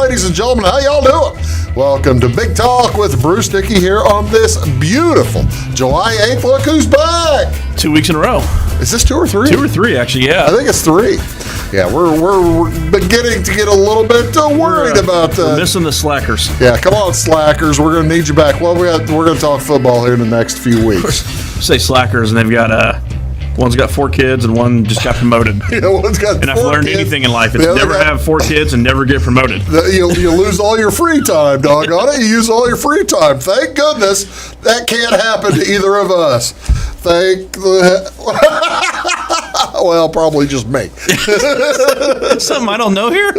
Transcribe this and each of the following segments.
ladies and gentlemen. How y'all doing? Welcome to Big Talk with Bruce Dickey here on this beautiful July 8th. Look who's back. 2 weeks in a row. Is this 2 or 3? 2 or 3, actually, yeah. I think it's 3. Yeah, we're beginning to get a little bit worried about we're missing the slackers. Yeah, come on, slackers. We're going to need you back. Well, we're going to talk football here in the next few weeks. Say slackers, and they've got one's got 4 kids, and one just got promoted. Yeah, one's got and 4 I've learned kids. anything in life, it's never have 4 kids and never get promoted. You lose all your free time, doggone it. You use all your free time. Thank goodness that can't happen to either of us. Well, probably just me. Something I don't know here?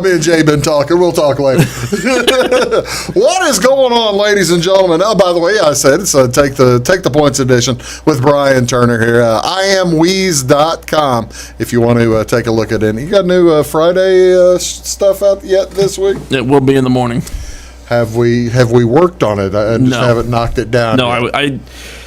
Me and Jay been talking. We'll talk later. What is going on, ladies and gentlemen? Oh, by the way, I said it's Take the Points edition with Brian Turner here. IamWheeze.com if you want to take a look at it. You got new Friday stuff out yet this week? It will be in the morning. Have we worked on it? I just haven't knocked it down. No,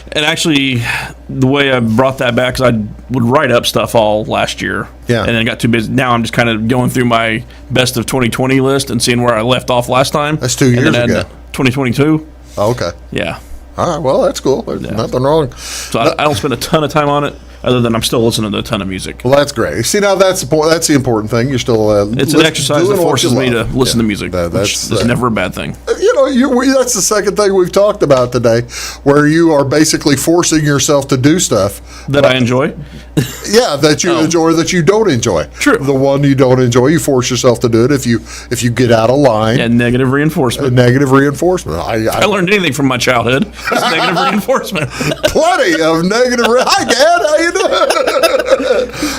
and actually, the way I brought that back is I would write up stuff all last year. Yeah. And then I got too busy. Now I'm just kind of going through my best of 2020 list and seeing where I left off last time. That's 2 years ago. 2022. Oh, okay. Yeah. All right. Well, that's cool. There's nothing wrong. So I don't spend a ton of time on it, other than I'm still listening to a ton of music. Well, that's great. See, now that's the important thing. You're still it's an exercise that forces me to listen to music. That's never a bad thing. That's the second thing we've talked about today, where you are basically forcing yourself to do stuff that I enjoy. Yeah, that you enjoy, that you don't enjoy. True. The one you don't enjoy, you force yourself to do it if you get out of line. And negative reinforcement. Negative reinforcement. I learned anything from my childhood. It's negative reinforcement. Plenty of negative. Hi, Dad. How you doing?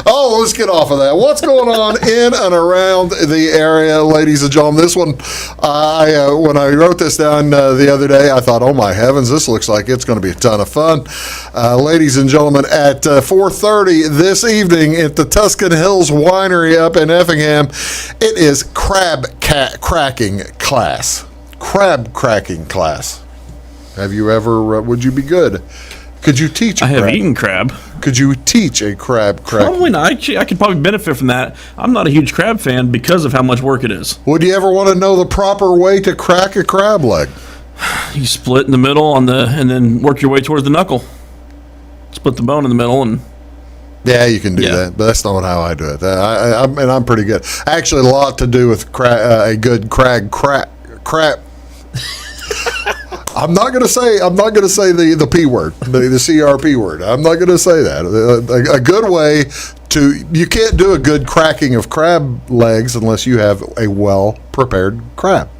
Oh, let's get off of that. What's going on in and around the area, ladies and gentlemen? This one, when I wrote this down the other day, I thought, oh my heavens, this looks like it's going to be a ton of fun. Ladies and gentlemen, at 4:30 this evening at the Tuscan Hills Winery up in Effingham, it is crab cracking class. Crab cracking class. Have you ever? Would you be good? Could you teach? I have eaten crab. Could you teach a crab crack? Probably not. Actually, I could probably benefit from that. I'm not a huge crab fan because of how much work it is. Would you ever want to know the proper way to crack a crab leg? You split in the middle and then work your way towards the knuckle. Split the bone in the middle and. Yeah, you can do that, but that's not how I do it. I'm pretty good. Actually, a lot to do with a good crab. I'm not going to say the P word, the CRP word. I'm not going to say that. A good way you can't do a good cracking of crab legs unless you have a well-prepared crab.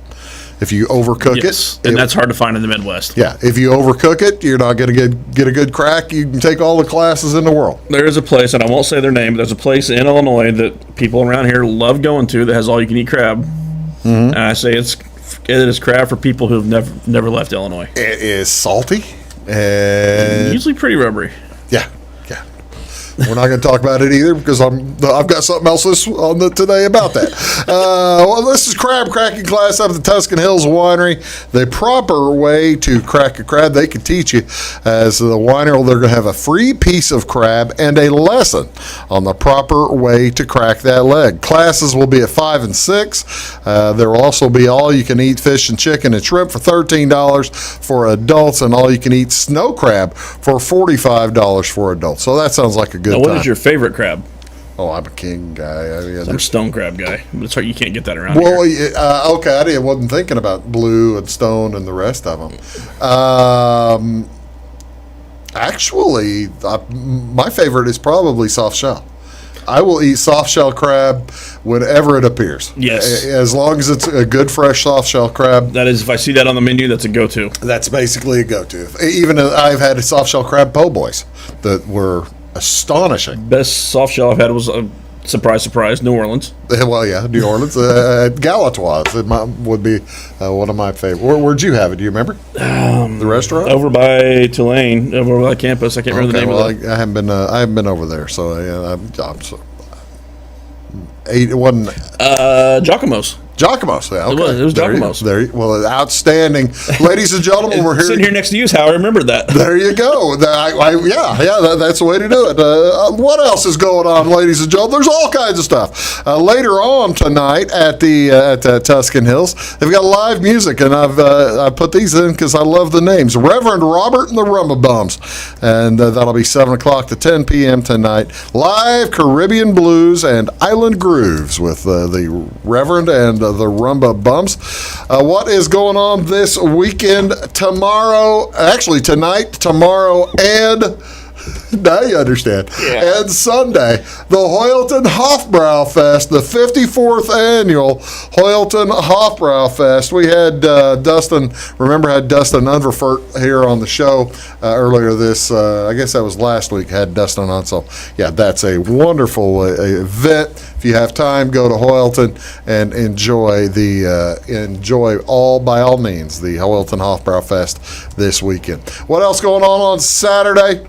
If you overcook it. And that's hard to find in the Midwest. Yeah, if you overcook it, you're not going to get a good crack. You can take all the classes in the world. There is a place, and I won't say their name, but there's a place in Illinois that people around here love going to that has all-you-can-eat crab. Mm-hmm. And I say it is crab for people who've never left Illinois. It is salty and usually pretty rubbery. Yeah. We're not going to talk about it either because I've got something else today about that. Well, this is crab cracking class up at the Tuscan Hills Winery. The proper way to crack a crab, they can teach you. As the winery, they're going to have a free piece of crab and a lesson on the proper way to crack that leg. Classes will be at 5 and 6. There will also be all-you-can-eat fish and chicken and shrimp for $13 for adults, and all-you-can-eat snow crab for $45 for adults. So that sounds like a good now, what time. is your favorite crab? Oh, I'm a king guy. I'm a stone crab guy. But it's hard, you can't get that around here. Okay, I wasn't thinking about blue and stone and the rest of them. Actually, my favorite is probably soft shell. I will eat soft shell crab whenever it appears. Yes. As long as it's a good, fresh soft shell crab. That is, if I see that on the menu, that's a go-to. That's basically a go-to. Even I've had soft shell crab po' boys that were astonishing. Best soft shell I've had was surprise, New Orleans. Well, yeah, New Orleans. Galatoire's would be one of my favorite. Where'd you have it? Do you remember? The restaurant? Over by Tulane, over by campus. I can't remember the name of it. I haven't been over there, so I'm so. It wasn't. Giacomo's. Giacomo's. Yeah, okay. It was Giacomo's. Well, outstanding. Ladies and gentlemen, we're here. Sitting here next to you is how I remembered that. There you go. That's the way to do it. What else is going on, ladies and gentlemen? There's all kinds of stuff. Later on tonight at the Tuscan Hills, they've got live music, and I put these in because I love the names. Reverend Robert and the Rumba Bums, and that'll be 7 o'clock to 10 p.m. tonight. Live Caribbean blues and island grooves with the Reverend and the Rumba Bums. What is going on this weekend? Tonight, tomorrow, and now you understand. Yeah. And Sunday, the Hoyleton Hofbrau Fest, the 54th annual Hoyleton Hofbrau Fest. We had Dustin Unverfert here on the show earlier this, I guess that was last week, had Dustin on. So, yeah, that's a wonderful event. If you have time, go to Hoyleton and enjoy by all means, the Hoyleton Hofbrau Fest this weekend. What else going on Saturday?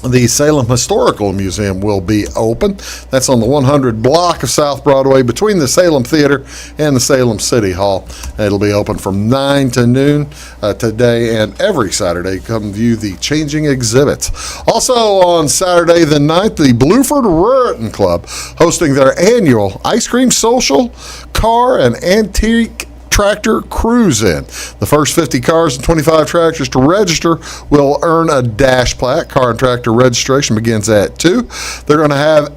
The Salem Historical Museum will be open. That's on the 100 block of South Broadway between the Salem Theater and the Salem City Hall. It'll be open from 9 to noon today and every Saturday. Come view the changing exhibits. Also on Saturday the 9th, the Bluford Ruritan Club hosting their annual ice cream social, car, and antique tractor cruise in. The first 50 cars and 25 tractors to register will earn a dash plaque. Car and tractor registration begins at 2. They're going to have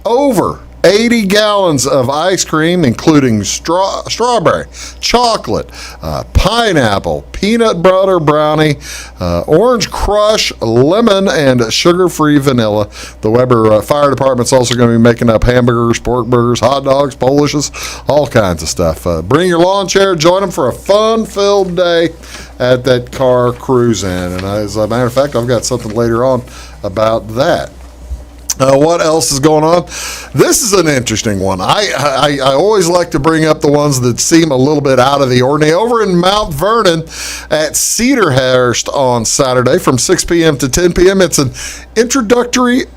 over 80 gallons of ice cream, including strawberry, chocolate, pineapple, peanut butter brownie, orange crush, lemon, and sugar-free vanilla. The Weber Fire Department's also going to be making up hamburgers, pork burgers, hot dogs, Polishes, all kinds of stuff. Bring your lawn chair, join them for a fun-filled day at that car cruise in. And as a matter of fact, I've got something later on about that. What else is going on? This is an interesting one. I always like to bring up the ones that seem a little bit out of the ordinary. Over in Mount Vernon at Cedarhurst on Saturday from 6 p.m. to 10 p.m. It's an introduction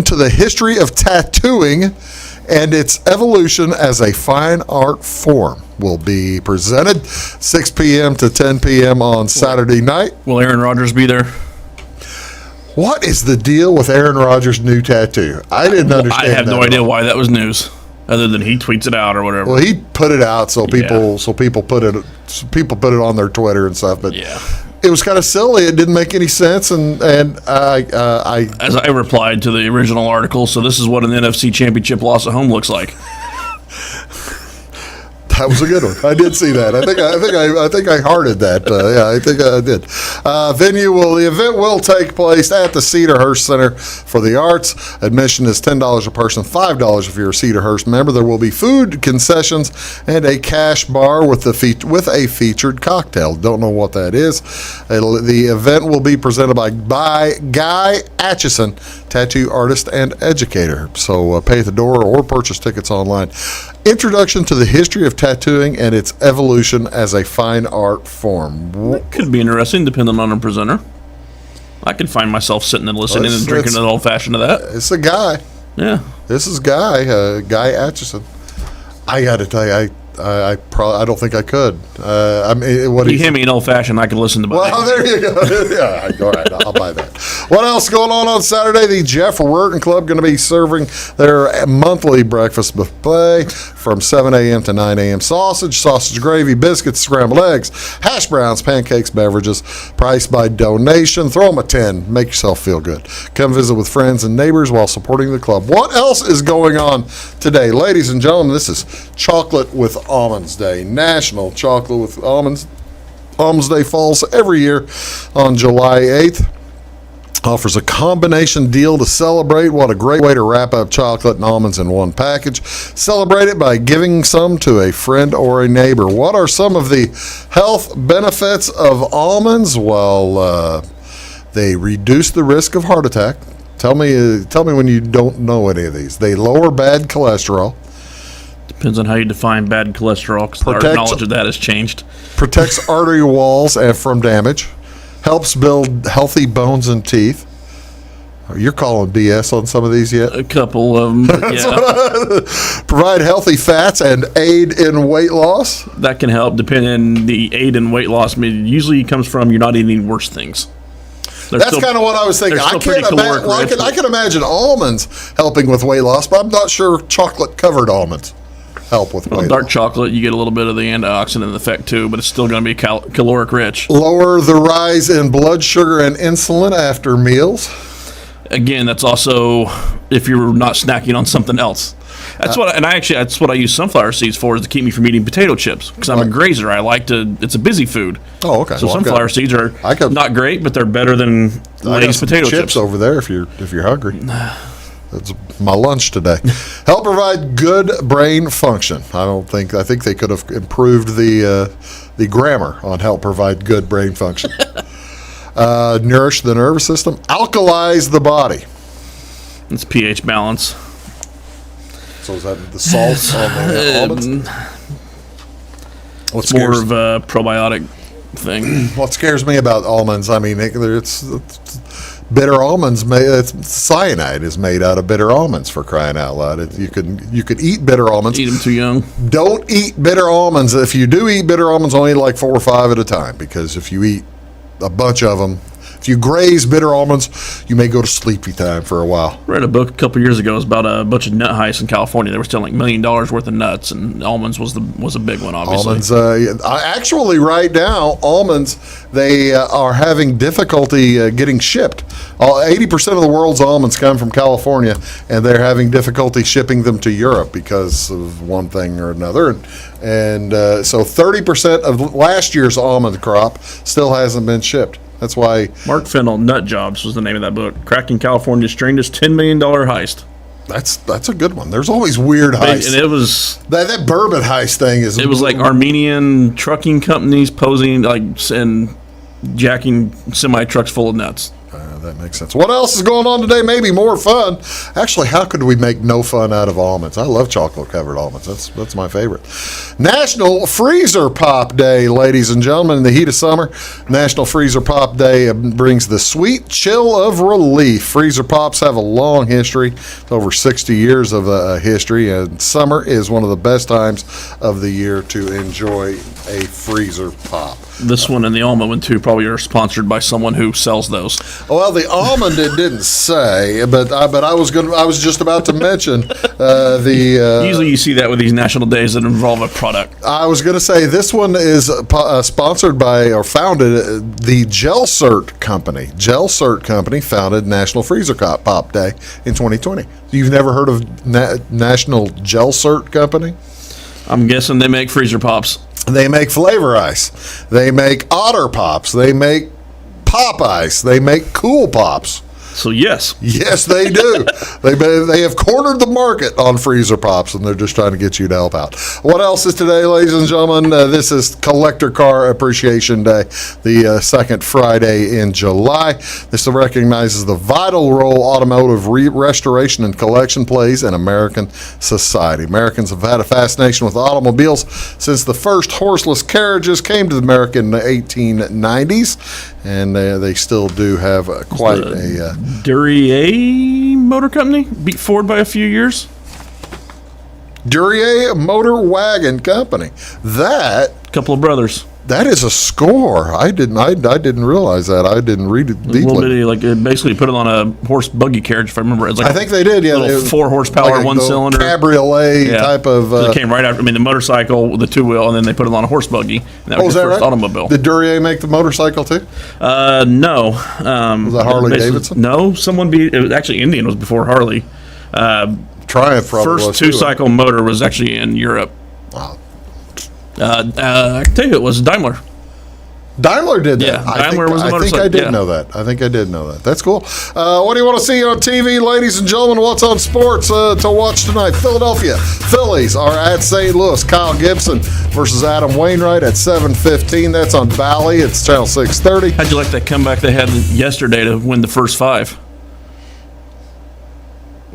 to the history of tattooing and its evolution as a fine art form will be presented 6 p.m. to 10 p.m. on Saturday night. Will Aaron Rodgers be there? What is the deal with Aaron Rodgers' new tattoo? I didn't understand. I have no idea why that was news, other than he tweets it out or whatever. Well, he put it out so people put it on their Twitter and stuff. But it was kind of silly. It didn't make any sense, and I as I replied to the original article. So this is what an NFC Championship loss at home looks like. That was a good one. I did see that. I think I hearted that. I think I did. The event will take place at the Cedarhurst Center for the Arts. Admission is $10 a person, $5 if you're a Cedarhurst member. There will be food concessions and a cash bar with a featured cocktail. Don't know what that is. The event will be presented by Guy Atchison, tattoo artist and educator. So pay at the door or purchase tickets online. Introduction to the history of tattooing and its evolution as a fine art form. That could be interesting, depending on the presenter. I could find myself sitting and listening and drinking an old fashioned of that. It's a guy. Yeah. This is Guy Atchison. I got to tell you, I don't think I could. You hand me an old fashioned, I could listen to. Well, there you go. Yeah, all right, I'll buy that. What else going on Saturday? The Jeff Ruritan Club going to be serving their monthly breakfast buffet from 7 a.m. to 9 a.m. Sausage gravy, biscuits, scrambled eggs, hash browns, pancakes, beverages. Priced by donation. Throw them a 10. Make yourself feel good. Come visit with friends and neighbors while supporting the club. What else is going on today, ladies and gentlemen? This is Chocolate with Almonds Day. National Chocolate with Almonds Day falls every year on July 8th. Offers a combination deal to celebrate. What a great way to wrap up chocolate and almonds in one package. Celebrate it by giving some to a friend or a neighbor. What are some of the health benefits of almonds? Well, they reduce the risk of heart attack. Tell me when you don't know any of these. They lower bad cholesterol. Depends on how you define bad cholesterol, because our knowledge of that has changed. Protects artery walls from damage. Helps build healthy bones and teeth. You're calling BS on some of these yet? A couple of them, but yeah. Provide healthy fats and aid in weight loss. That can help depending the aid in weight loss. I mean, usually comes from you're not eating worse things. That's kind of what I was thinking. I can imagine almonds helping with weight loss, but I'm not sure chocolate-covered almonds help with weight dark loss. chocolate, you get a little bit of the antioxidant effect too, but it's still going to be caloric rich. Lower the rise in blood sugar and insulin after meals. Again, that's also if you're not snacking on something else. That's what I use sunflower seeds for, is to keep me from eating potato chips, because I'm a grazer. I like to. It's a busy food. Oh, okay. So sunflower seeds are not great, but they're better than Lay's potato chips over there if you're hungry. That's my lunch today. Help provide good brain function. I think they could have improved the grammar on help provide good brain function. Nourish the nervous system. Alkalize the body. It's pH balance. So is that the salt on the almonds? It's more of a probiotic thing. What scares me about almonds, I mean, it's bitter almonds. Cyanide is made out of bitter almonds, for crying out loud. You could eat bitter almonds. Eat them too young. Don't eat bitter almonds. If you do eat bitter almonds, only like 4 or 5 at a time, because if you eat a bunch of them, if you graze bitter almonds, you may go to sleepy time for a while. I read a book a couple years ago. It was about a bunch of nut heists in California. They were stealing like $1 million worth of nuts, and almonds was a big one, obviously. Almonds, actually, right now, almonds, they are having difficulty getting shipped. 80% of the world's almonds come from California, and they're having difficulty shipping them to Europe because of one thing or another. And so 30% of last year's almond crop still hasn't been shipped. That's why Mark Fennell, Nut Jobs was the name of that book. Cracking California's strangest $10 million heist. That's a good one. There's always weird heists. And it was that bourbon heist thing is. It was like Armenian trucking companies posing and jacking semi trucks full of nuts. That makes sense. What else is going on today? Maybe more fun. Actually, how could we make no fun out of almonds? I love chocolate-covered almonds. That's my favorite. National Freezer Pop Day, ladies and gentlemen. In the heat of summer, National Freezer Pop Day brings the sweet chill of relief. Freezer Pops have a long history, over 60 years of history, and summer is one of the best times of the year to enjoy a freezer pop. This one and the almond one too probably are sponsored by someone who sells those. Well, the almond it didn't say, but I was just about to mention the. Usually, you see that with these national days that involve a product. I was going to say this one is sponsored by or founded the GelCert Company. GelCert Company founded National Freezer Pop Day in 2020. You've never heard of National GelCert Company? I'm guessing they make freezer pops. They make Flavor Ice. They make Otter Pops. They make Pop Ice. They make Cool Pops. So yes. Yes, they do. They have cornered the market on freezer pops, and they're just trying to get you to help out. What else is today, ladies and gentlemen? This is Collector Car Appreciation Day, the second Friday in July. This recognizes the vital role automotive restoration and collection plays in American society. Americans have had a fascination with automobiles since the first horseless carriages came to America in the 1890s, and they still do have quite a... Duryea Motor Company beat Ford by a few years. Duryea Motor Wagon Company. That couple of brothers. That is a score. I didn't realize that. I didn't read it deeply. A little bitty, like it basically put it on a horse buggy carriage, if I remember. It's like I think they did. Yeah, little 4 horsepower, like one cylinder cabriolet type of. It came right after. I mean, the motorcycle, the 2-wheel, and then they put it on a horse buggy. And that was the first automobile. Did Duryea make the motorcycle too? No. Was that Harley Davidson? No, it was actually Indian was before Harley. Triumph probably first 2-cycle motor was actually in Europe. Wow. I can tell you it was Daimler. Daimler did that. Yeah, Daimler was the motorcycle. I think I did know that. I did know that. That's cool. What do you want to see on TV, ladies and gentlemen? What's on sports to watch tonight? Philadelphia Phillies are at St. Louis. Kyle Gibson versus Adam Wainwright at 7:15. That's on Bally. It's channel 630. How'd you like that comeback they had yesterday to win the first 5?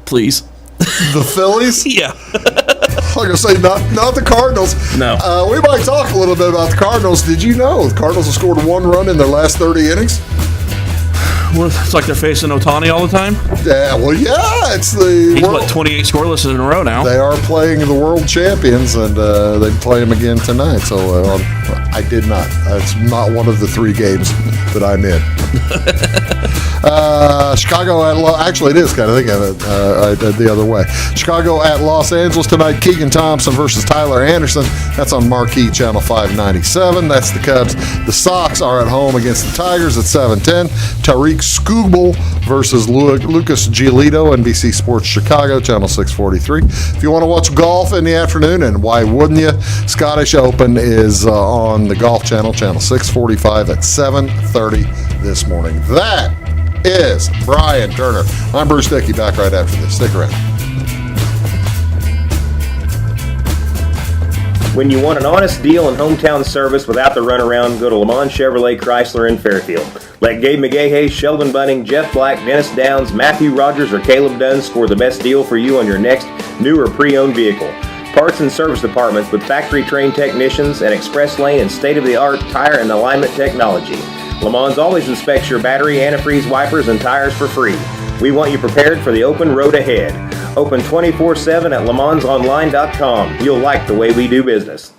Please. The Phillies? Yeah. I'm going to say not the Cardinals. No. We might talk a little bit about the Cardinals. Did you know the Cardinals have scored 1 run in their last 30 innings? Well, it's like they're facing Ohtani all the time. Yeah, well, yeah, it's the. He's what, 28 scoreless in a row now. They are playing the world champions, and they play them again tonight. So I did not. It's not one of the 3 games that I'm in. Chicago actually, it is kind of thinking of it the other way. Chicago at Los Angeles tonight. Keegan Thompson versus Tyler Anderson. That's on Marquee Channel 597. That's the Cubs. The Sox are at home against the Tigers at 7:10. Tariq Skubal versus Lucas Giolito, NBC Sports Chicago, Channel 643. If you want to watch golf in the afternoon, and why wouldn't you? Scottish Open is on the Golf Channel, Channel 645 at 7:30 this morning. That is Brian Turner. I'm Bruce Dickey, back right after this. Stick around. When you want an honest deal and hometown service without the runaround, go to Le Mans Chevrolet Chrysler in Fairfield. Let Gabe McGahey, Sheldon Bunning, Jeff Black, Dennis Downs, Matthew Rogers, or Caleb Dunn score the best deal for you on your next new or pre-owned vehicle. Parts and service departments with factory-trained technicians and express lane and state-of-the-art tire and alignment technology. Le Mans always inspects your battery, antifreeze, wipers, and tires for free. We want you prepared for the open road ahead. Open 24/7 at lemansonline.com. You'll like the way we do business.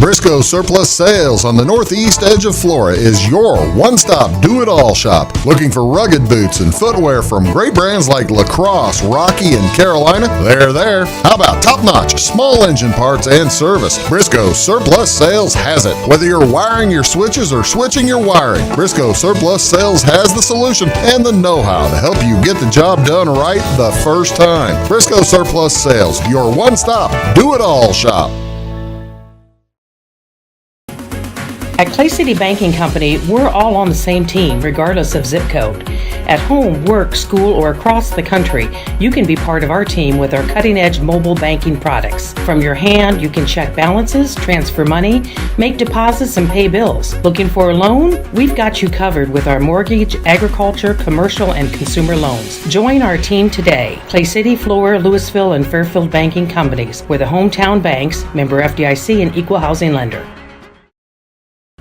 Briscoe Surplus Sales on the northeast edge of Flora is your one-stop do-it-all shop. Looking for rugged boots and footwear from great brands like Lacrosse, Rocky, and Carolina? They're there. How about top-notch small engine parts and service? Briscoe Surplus Sales has it. Whether you're wiring your switches or switching your wiring, Briscoe Surplus Sales has the solution and the know-how to help you get the job done right the first time. Briscoe Surplus Sales, your one-stop do-it-all shop. At Clay City Banking Company, we're all on the same team, regardless of zip code. At home, work, school, or across the country, you can be part of our team with our cutting-edge mobile banking products. From your hand, you can check balances, transfer money, make deposits, and pay bills. Looking for a loan? We've got you covered with our mortgage, agriculture, commercial, and consumer loans. Join our team today. Clay City, Flora, Louisville, and Fairfield Banking Companies. We're the hometown banks, member FDIC, and equal housing lender.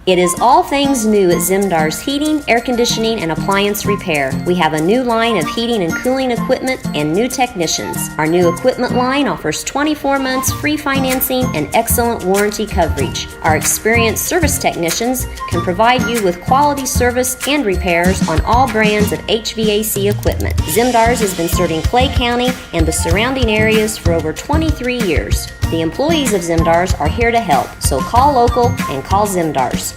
It is all things new at Zimdar's Heating, Air Conditioning, and Appliance Repair. We have a new line of heating and cooling equipment and new technicians. Our new equipment line offers 24 months free financing and excellent warranty coverage. Our experienced service technicians can provide you with quality service and repairs on all brands of HVAC equipment. Zimdar's has been serving Clay County and the surrounding areas for over 23 years. The employees of Zimdar's are here to help, so call local and call Zimdar's.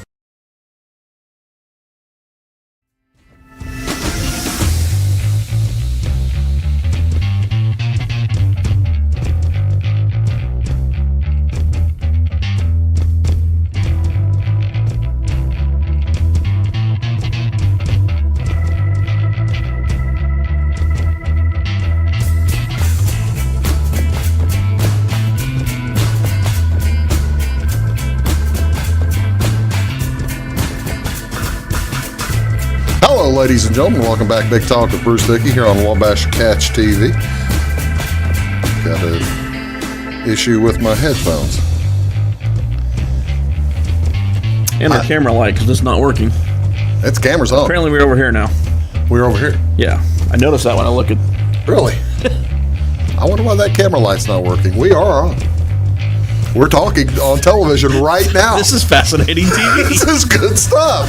Hello, ladies and gentlemen. Welcome back. Big Talk with Bruce Dickey here on Wabash Catch TV. Got an issue with my headphones. And our camera light, because it's not working. It's camera's on. Apparently we're over here now. We're over here. Yeah, I noticed that when I look at... Really? I wonder why that camera light's not working. We are on. We're talking on television right now. This is fascinating TV. This is good stuff.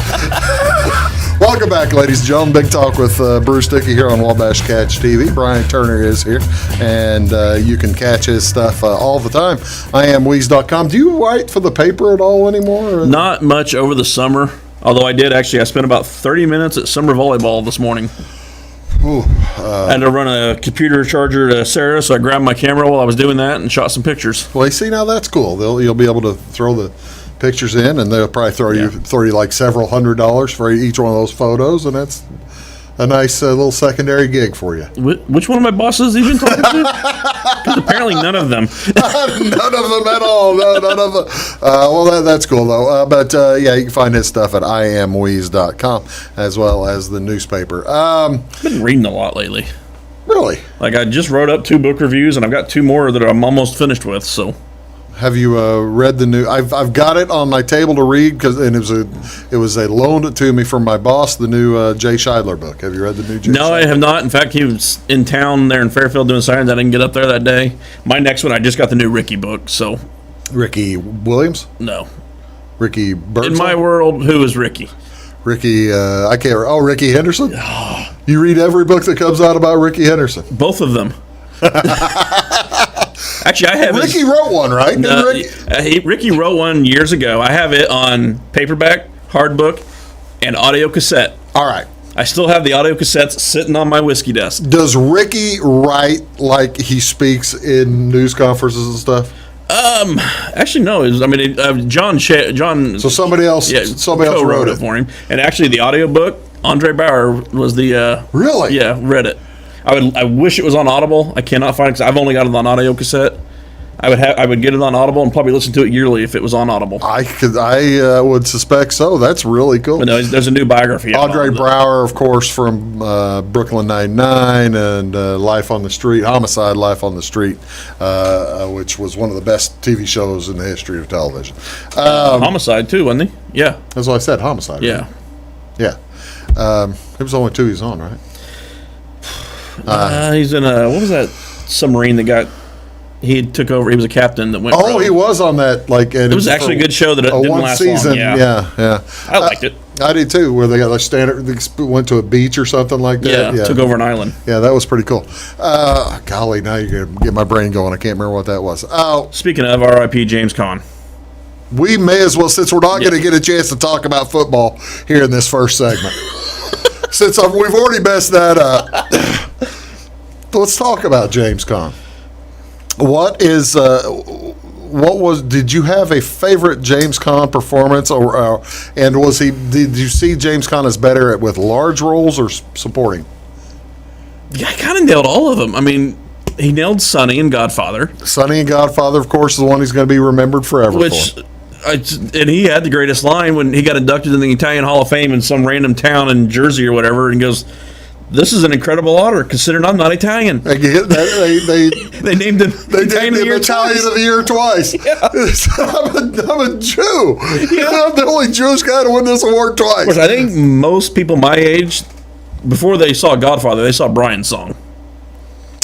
Welcome back, ladies and gentlemen. Big Talk with Bruce Dickey here on Wabash Catch TV. Brian Turner is here, and you can catch his stuff all the time. IamWeeze.com. Do you write for the paper at all anymore? Not much over the summer, although I spent about 30 minutes at summer volleyball this morning. Ooh, I had to run a computer charger to Sarah, so I grabbed my camera while I was doing that and shot some pictures. well, you see, now that's cool. You'll be able to throw the pictures in, and they'll probably throw you like several $100s for each one of those photos, and that's a nice little secondary gig for you. Which one of my bosses have you been talking to? 'Cause apparently none of them. None of them at all. No, none of them. Well, that's cool, though. But yeah, you can find his stuff at IamWeeze.com, as well as the newspaper. I've been reading a lot lately. Really? Like, I just wrote up 2 book reviews, and I've got 2 more that I'm almost finished with, so... Have you read the new? I've got it on my table to read it was a loaned it to me from my boss. The new Jay Scheidler book. Have you read the new Jay? No, Scheidler? I have not. In fact, he was in town there in Fairfield doing signings. I didn't get up there that day. My next one, I just got the new Ricky book. So Ricky Williams. no, Ricky Birdsall? in my world, who is Ricky? Ricky, I can't. Oh, Ricky Henderson. You read every book that comes out about Ricky Henderson. Both of them. Actually, I have Ricky wrote one, right? Ricky wrote one years ago. I have it on paperback, hard book, and audio cassette. All right. I still have the audio cassettes sitting on my whiskey desk. Does Ricky write like he speaks in news conferences and stuff? Actually, no. John. So somebody else, wrote it for him. And actually, the audio book, Andre Bauer was the. Really? Yeah, read it. I wish it was on Audible. I cannot find it because I've only got it on audio cassette. I would get it on Audible and probably listen to it yearly if it was on Audible. I would suspect so. That's really cool. But no, there's a new biography. Andre Bauer, of course, from Brooklyn Nine-Nine and Life on the Street, Homicide: Life on the Street, which was one of the best TV shows in the history of television. Homicide too, wasn't he? Yeah. That's what I said. Homicide. Yeah. Right? Yeah. It was only 2 he's on, right? He's in what was that submarine that got? He took over. He was a captain that went. Oh, he was on that. And it was actually a good show that didn't one last season. long. Yeah. I liked it. I did too. Where they got they went to a beach or something like that. Yeah, took over an island. Yeah, that was pretty cool. Golly, now you're gonna get my brain going. I can't remember what that was. Oh, speaking of R.I.P. James Caan. We may as well, since we're not going to get a chance to talk about football here in this first segment, since we've already messed that up. Let's talk about James Caan. Did you have a favorite James Caan performance, did you see James Caan as better with large roles or supporting? Yeah, I kind of nailed all of them. I mean, he nailed Sonny and Godfather. Sonny and Godfather, of course, is the one he's going to be remembered forever for. And he had the greatest line when he got inducted in the Italian Hall of Fame in some random town in Jersey or whatever, and goes, "This is an incredible honor, considering I'm not Italian." They named him Italian Italian of the Year twice. Yeah. I'm a Jew. Yeah. I'm the only Jewish guy to win this award twice. Of course, I think most people my age, before they saw Godfather, they saw Brian's Song.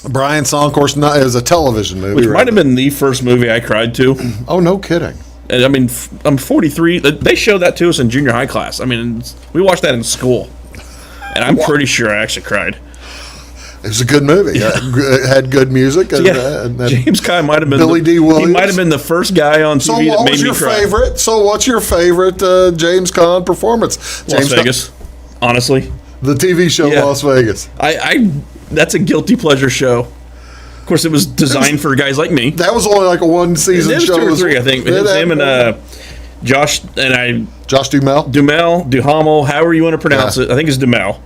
Brian's Song, of course, is a television movie. Which might have been the first movie I cried to. Oh, no kidding. I mean, I'm 43. They showed that to us in junior high class. I mean, we watched that in school. And I'm pretty sure I actually cried. It was a good movie. It had good music. So James Caan might have been Billy D. Williams. He might have been the first guy on TV that made me cry. So what's your favorite James Caan performance? Las Vegas, honestly. The TV show Las Vegas. That's a guilty pleasure show. Of course, it was designed for guys like me. That was only like a one-season show. 2 or 3, I think. It was him and Josh Duhamel, however you want to pronounce it. I think it's Duhamel.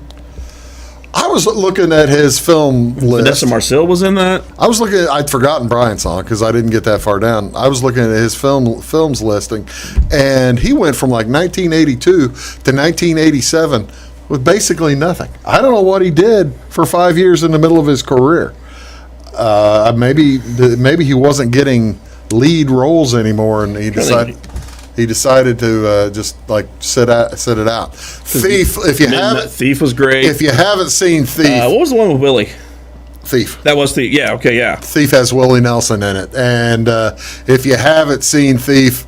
I was looking at his film list. Vanessa Marcel was in that. I'd forgotten Brian's Song because I didn't get that far down. I was looking at his films listing, and he went from like 1982 to 1987 with basically nothing. I don't know what he did for 5 years in the middle of his career. Maybe he wasn't getting lead roles anymore, and he decided to just like sit it out. Thief, Thief was great. If you haven't seen Thief, what was the one with Willie? Thief. That was Thief. Yeah. Okay. Yeah. Thief has Willie Nelson in it, and if you haven't seen Thief,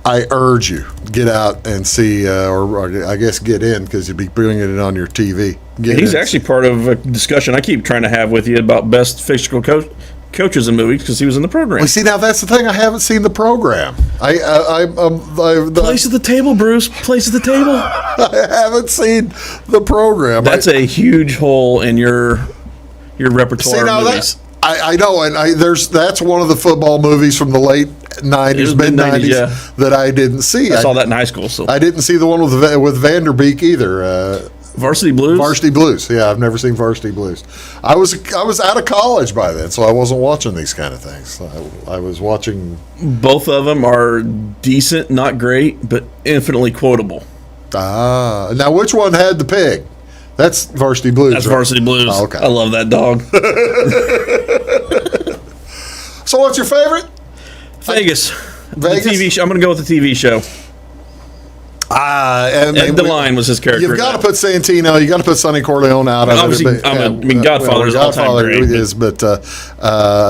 I urge you get out and see, or I guess get in because you'll be bringing it on your TV. He's actually part of a discussion I keep trying to have with you about best fictional coaches in movies because he was in the program. Well, see, now that's the thing. I haven't seen the program. Place at the table, Bruce. Place at the table. I haven't seen the program. That's a huge hole in your repertoire of movies. I know, and that's one of the football movies from the late 90s, mid-90s that I didn't see. I saw that in high school. So I didn't see the one with Vanderbeek either. Varsity Blues? Varsity Blues. Yeah, I've never seen Varsity Blues. I was out of college by then, so I wasn't watching these kind of things. I was watching. Both of them are decent, not great, but infinitely quotable. Now which one had the pig? That's Varsity Blues. That's right? Varsity Blues. Oh, okay. I love that dog. So what's your favorite? Vegas. Vegas? The TV show. I'm going to go with the TV show. And Ed DeLine was his character. You've got to put Santino. You got to put Sonny Corleone out of Obviously, it. But, Godfather is all-time great. Is, but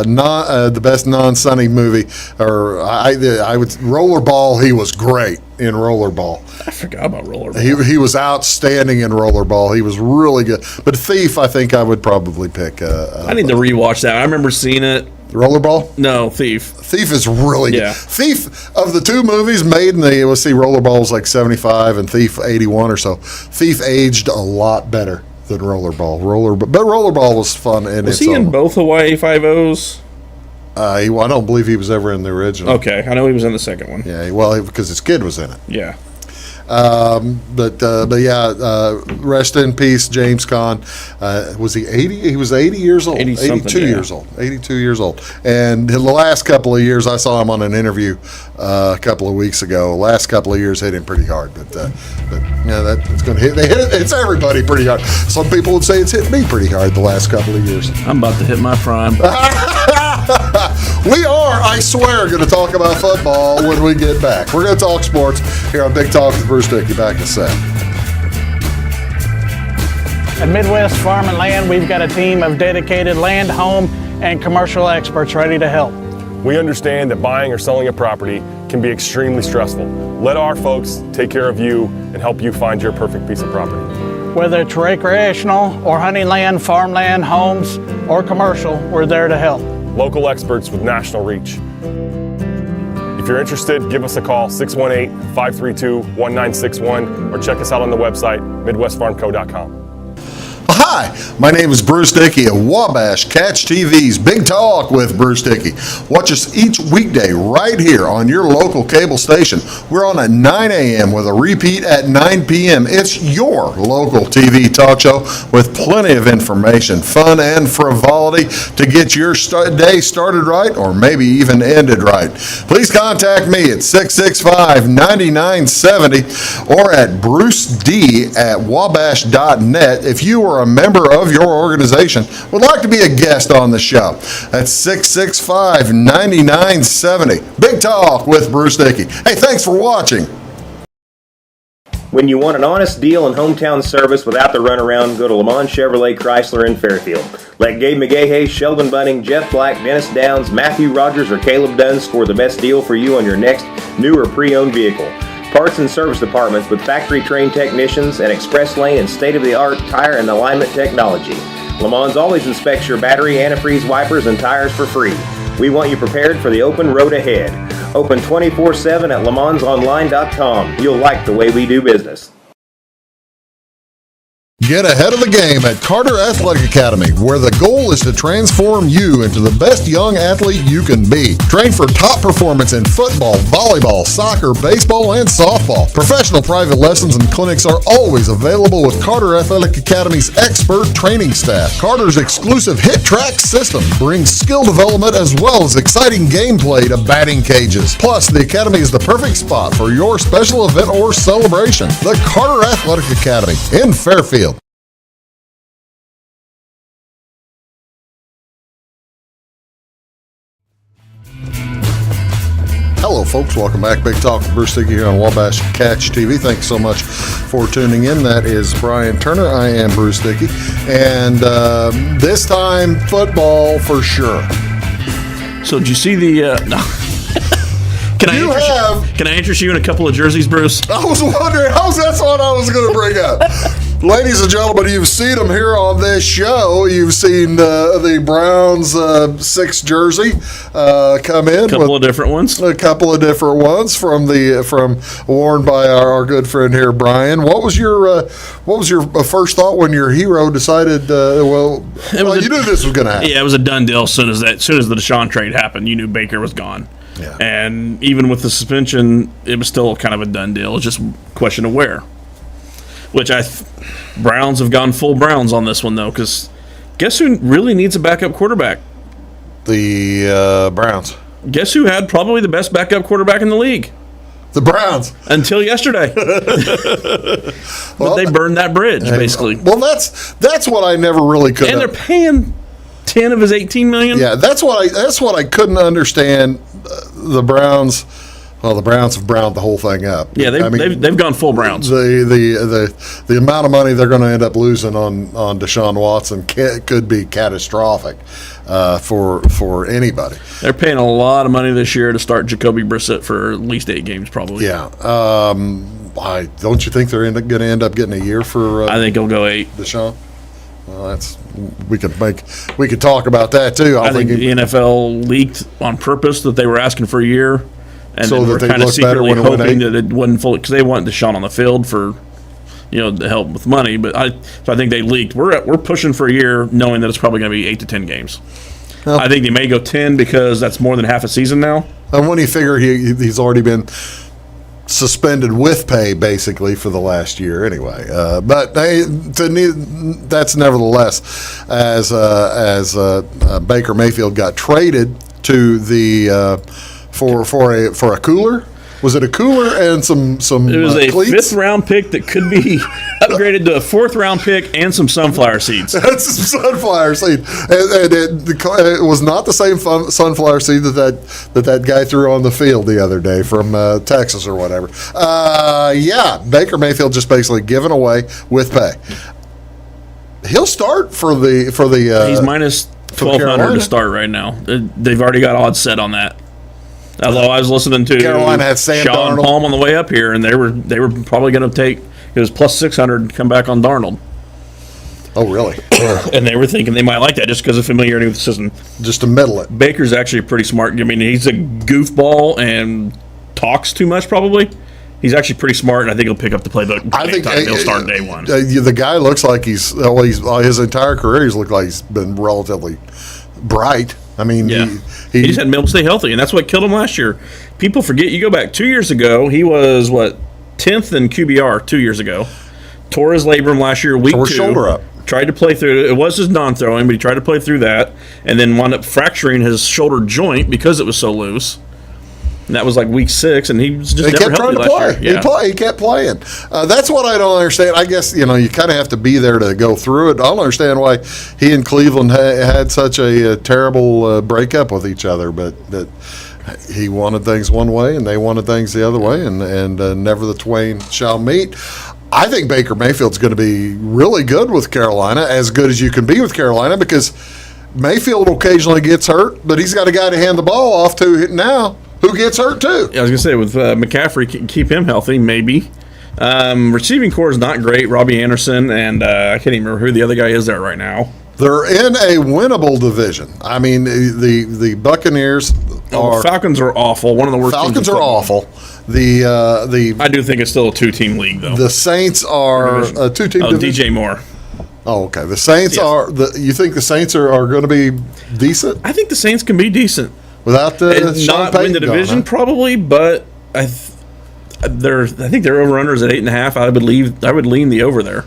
not the best non-Sonny movie. Or I would Rollerball. He was great in Rollerball. I forgot about Rollerball. He was outstanding in Rollerball. He was really good. But Thief, I think I would probably pick. I need to rewatch that. I remember seeing it. Rollerball? No, Thief. Thief is really good. Yeah. Thief, of the two movies made in the, let's see, Rollerball was like 75 and Thief 81 or so. Thief aged a lot better than Rollerball. But Rollerball was fun. Was he in both Hawaii Five-O's? I don't believe he was ever in the original. Okay, I know he was in the second one. Yeah, well, because his kid was in it. Yeah. But yeah, rest in peace, James Caan. Was he 80? He was 80 years old. 82 years old. 82 years old. And the last couple of years, I saw him on an interview a couple of weeks ago. Last couple of years hit him pretty hard, but yeah, that's going to hit. It's everybody pretty hard. Some people would say it's hit me pretty hard the last couple of years. I'm about to hit my prime. We are, I swear, going to talk about football when we get back. We're going to talk sports here on Big Talk with Bruce Dickey. Back in a sec. At Midwest Farm and Land, we've got a team of dedicated land, home, and commercial experts ready to help. We understand that buying or selling a property can be extremely stressful. Let our folks take care of you and help you find your perfect piece of property. Whether it's recreational or hunting land, farmland, homes, or commercial, we're there to help. Local experts with national reach. If you're interested, give us a call, 618-532-1961, or check us out on the website, MidwestFarmCo.com. Hi, my name is Bruce Dickey of Wabash Catch TV's Big Talk with Bruce Dickey. Watch us each weekday right here on your local cable station. We're on at 9 a.m. with a repeat at 9 p.m. It's your local TV talk show with plenty of information, fun, and frivolity to get your day started right or maybe even ended right. Please contact me at 665-9970 or at bruced@wabash.net if you are a member of your organization would like to be a guest on the show. That's 665-9970. Big Talk with Bruce Dickey. Hey, thanks for watching. When you want an honest deal and hometown service without the runaround, go to Lamont Chevrolet Chrysler in Fairfield. Let Gabe McGahey, Sheldon Bunning, Jeff Black, Dennis Downs, Matthew Rogers, or Caleb Dunn score the best deal for you on your next new or pre-owned vehicle. Parts and service departments with factory-trained technicians and express lane and state-of-the-art tire and alignment technology. Le Mans always inspects your battery, antifreeze, wipers, and tires for free. We want you prepared for the open road ahead. Open 24/7 at lemansonline.com. You'll like the way we do business. Get ahead of the game at Carter Athletic Academy, where the goal is to transform you into the best young athlete you can be. Train for top performance in football, volleyball, soccer, baseball, and softball. Professional private lessons and clinics are always available with Carter Athletic Academy's expert training staff. Carter's exclusive Hit Track system brings skill development as well as exciting gameplay to batting cages. Plus, the Academy is the perfect spot for your special event or celebration. The Carter Athletic Academy in Fairfield. Hello, folks. Welcome back. Big Talk with Bruce Dickey here on Wabash Catch TV. Thanks so much for tuning in. That is Brian Turner. I am Bruce Dickey. And this time, football for sure. So did you see the... No. Can I interest you in a couple of jerseys, Bruce? I was wondering, that's what I was going to bring up. Ladies and gentlemen, you've seen them here on this show. You've seen the Browns 6 jersey come in. A couple of different ones. A couple of different ones from worn by our good friend here, Brian. What was your first thought when your hero decided? You knew this was going to happen. Yeah, it was a done deal. As soon as the Deshaun trade happened, you knew Baker was gone. Yeah. And even with the suspension, it was still kind of a done deal. It's just a question of where. Which Browns have gone full Browns on this one, though, because guess who really needs a backup quarterback? The Browns. Guess who had probably the best backup quarterback in the league? The Browns. Until yesterday. But they burned that bridge, basically. Well, that's what I never really could. And they're paying 10 of his 18 million. Yeah, that's what I couldn't understand. The Browns. Well, the Browns have browned the whole thing up. Yeah, they've gone full Browns. The amount of money they're going to end up losing on Deshaun Watson could be catastrophic for anybody. They're paying a lot of money this year to start Jacoby Brissett for at least 8 games, probably. Yeah. Don't you think they're going to end up getting a year for? I think he'll go 8. Deshaun. Well, we could talk about that too. I think the NFL leaked on purpose that they were asking for a year. And so then that we're they kind of look better secretly when it went hoping 8? that it wasn't fully, because they want Deshaun on the field for, to help with money. But I think they leaked. We're pushing for a year, knowing that it's probably going to be 8 to 10 games. Well, I think they may go 10 because that's more than half a season now. And when you figure he's already been suspended with pay basically for the last year anyway. But that's nevertheless as Baker Mayfield got traded to the. For a cooler? Was it a cooler and some It was a cleats? 5th round pick that could be upgraded to a 4th round pick and some sunflower seeds. That's some sunflower seed, and it was not the same sunflower seed that guy threw on the field the other day from Texas or whatever. Baker Mayfield just basically given away with pay. He'll start for the. He's minus 1,200 to start right now. They've already got odds set on that. Although I was listening to Carolina had Sam Sean Darnold. Palm on the way up here, and they were probably going to take it was plus 600 to come back on Darnold. Oh, really? And they were thinking they might like that just because of familiarity with the system. Just to middle it. Baker's actually pretty smart. I mean, he's a goofball and talks too much probably. He's actually pretty smart, and I think he'll pick up the playbook. I think he'll start day one. The guy looks like he's his entire career. He's looked like he's been relatively bright. I mean, yeah. He just had to be able to stay healthy, and that's what killed him last year. People forget. You go back 2 years ago, he was 10th in QBR 2 years ago. Tore his labrum last year, week 2. Tore his shoulder up. Tried to play through it. It was his non-throwing, but he tried to play through that, and then wound up fracturing his shoulder joint because it was so loose. And that was like week 6, and he was just never healthy last year. Yeah. He kept playing. That's what I don't understand. I guess you kind of have to be there to go through it. I don't understand why he and Cleveland had such a terrible breakup with each other, but he wanted things one way and they wanted things the other way, and never the twain shall meet. I think Baker Mayfield's going to be really good with Carolina, as good as you can be with Carolina, because Mayfield occasionally gets hurt, but he's got a guy to hand the ball off to now. Who gets hurt too? I was going to say, with McCaffrey, keep him healthy, maybe. Receiving core is not great. Robbie Anderson, and I can't even remember who the other guy is there right now. They're in a winnable division. I mean, the Buccaneers are. Falcons are awful. One of the worst Falcons teams are awful. I do think it's still a 2-team league, though. The Saints are a 2-team division. DJ Moore. Oh, okay. The Saints are. You think the Saints are going to be decent? I think the Saints can be decent. Without not win the division, probably, but I think their over-unders at 8.5. I would lean the over there.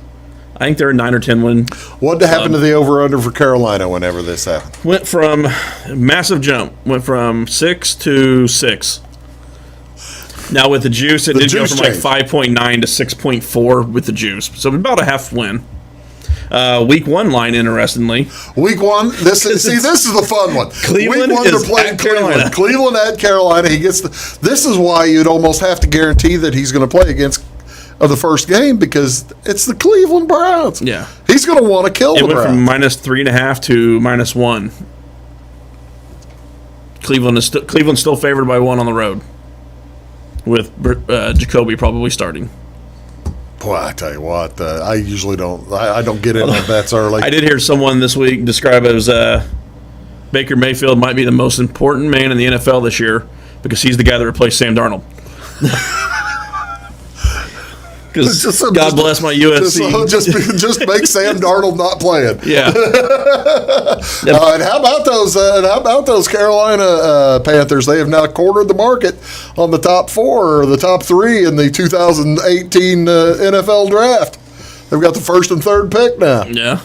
I think they're a 9 or 10 win. What happened to the over/under for Carolina whenever this happened? Went from massive jump. Went from 6 to 6. Now with the juice, it did go from like 5.9 to 6.4 with the juice. So about a half win. Week 1 line, interestingly. Week 1, this is the fun one. Cleveland Week 1 is to play at Carolina. Cleveland at Carolina. He gets this is why you'd almost have to guarantee that he's going to play against the first game, because it's the Cleveland Browns. Yeah, he's going to want to kill the Browns. It went from -3.5 to -1. Cleveland's still favored by 1 on the road, with Jacoby probably starting. Boy, I tell you what, I usually don't. I don't get in on bets early. I did hear someone this week describe it as Baker Mayfield might be the most important man in the NFL this year because he's the guy that replaced Sam Darnold. Because God bless my USC. Just make Sam Darnold not playing. Yeah. And how about those Carolina Panthers? They have now cornered the market on the top 4 or the top 3 in the 2018 NFL draft. They've got the 1st and 3rd pick now. Yeah.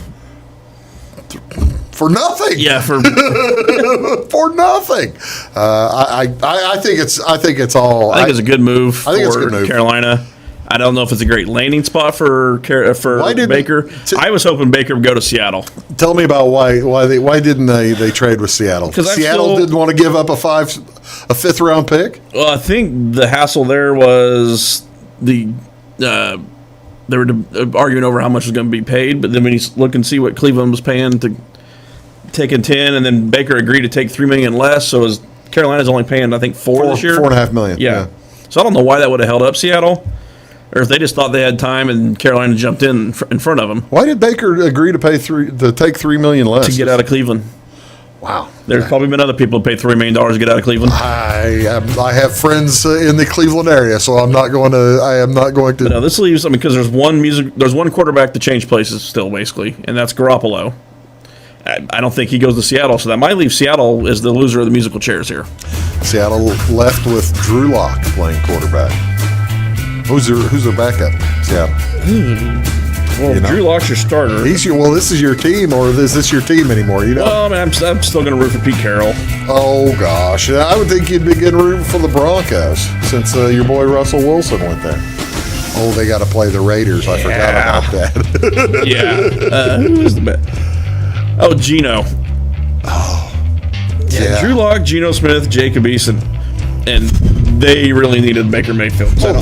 For nothing. Yeah, for nothing. I think it's all. I think it's a good move for Carolina. I don't know if it's a great landing spot for Baker. I was hoping Baker would go to Seattle. Tell me about why didn't they trade with Seattle? Because Seattle didn't want to give up a fifth round pick. Well, I think the hassle there was they were arguing over how much was going to be paid, but then when you look and see what Cleveland was paying to taking 10, and then Baker agreed to take $3 million less, so Carolina's only paying I think $4 this year, $4.5 million. Yeah. So I don't know why that would have held up Seattle, or if they just thought they had time and Carolina jumped in front of them. Why did Baker agree to take $3 million less to get out of Cleveland? Wow. There's probably been other people who pay $3 million to get out of Cleveland. I have friends in the Cleveland area, so I am not going to. But no, this leaves. Because there's one quarterback to change places still, basically, and that's Garoppolo. I don't think he goes to Seattle, so that might leave Seattle as the loser of the musical chairs here. Seattle left with Drew Lock playing quarterback. Who's their backup? Seattle. Well, Drew Lock's your starter. This is your team, or is this your team anymore? Well, I'm still going to root for Pete Carroll. Oh gosh, I would think you'd be good rooting for the Broncos since your boy Russell Wilson went there. Oh, they got to play the Raiders. I forgot about that. Yeah. Who is the best? Oh, Geno. Oh, yeah. Drew Lock, Geno Smith, Jacob Eason, and they really needed Baker Mayfield. So I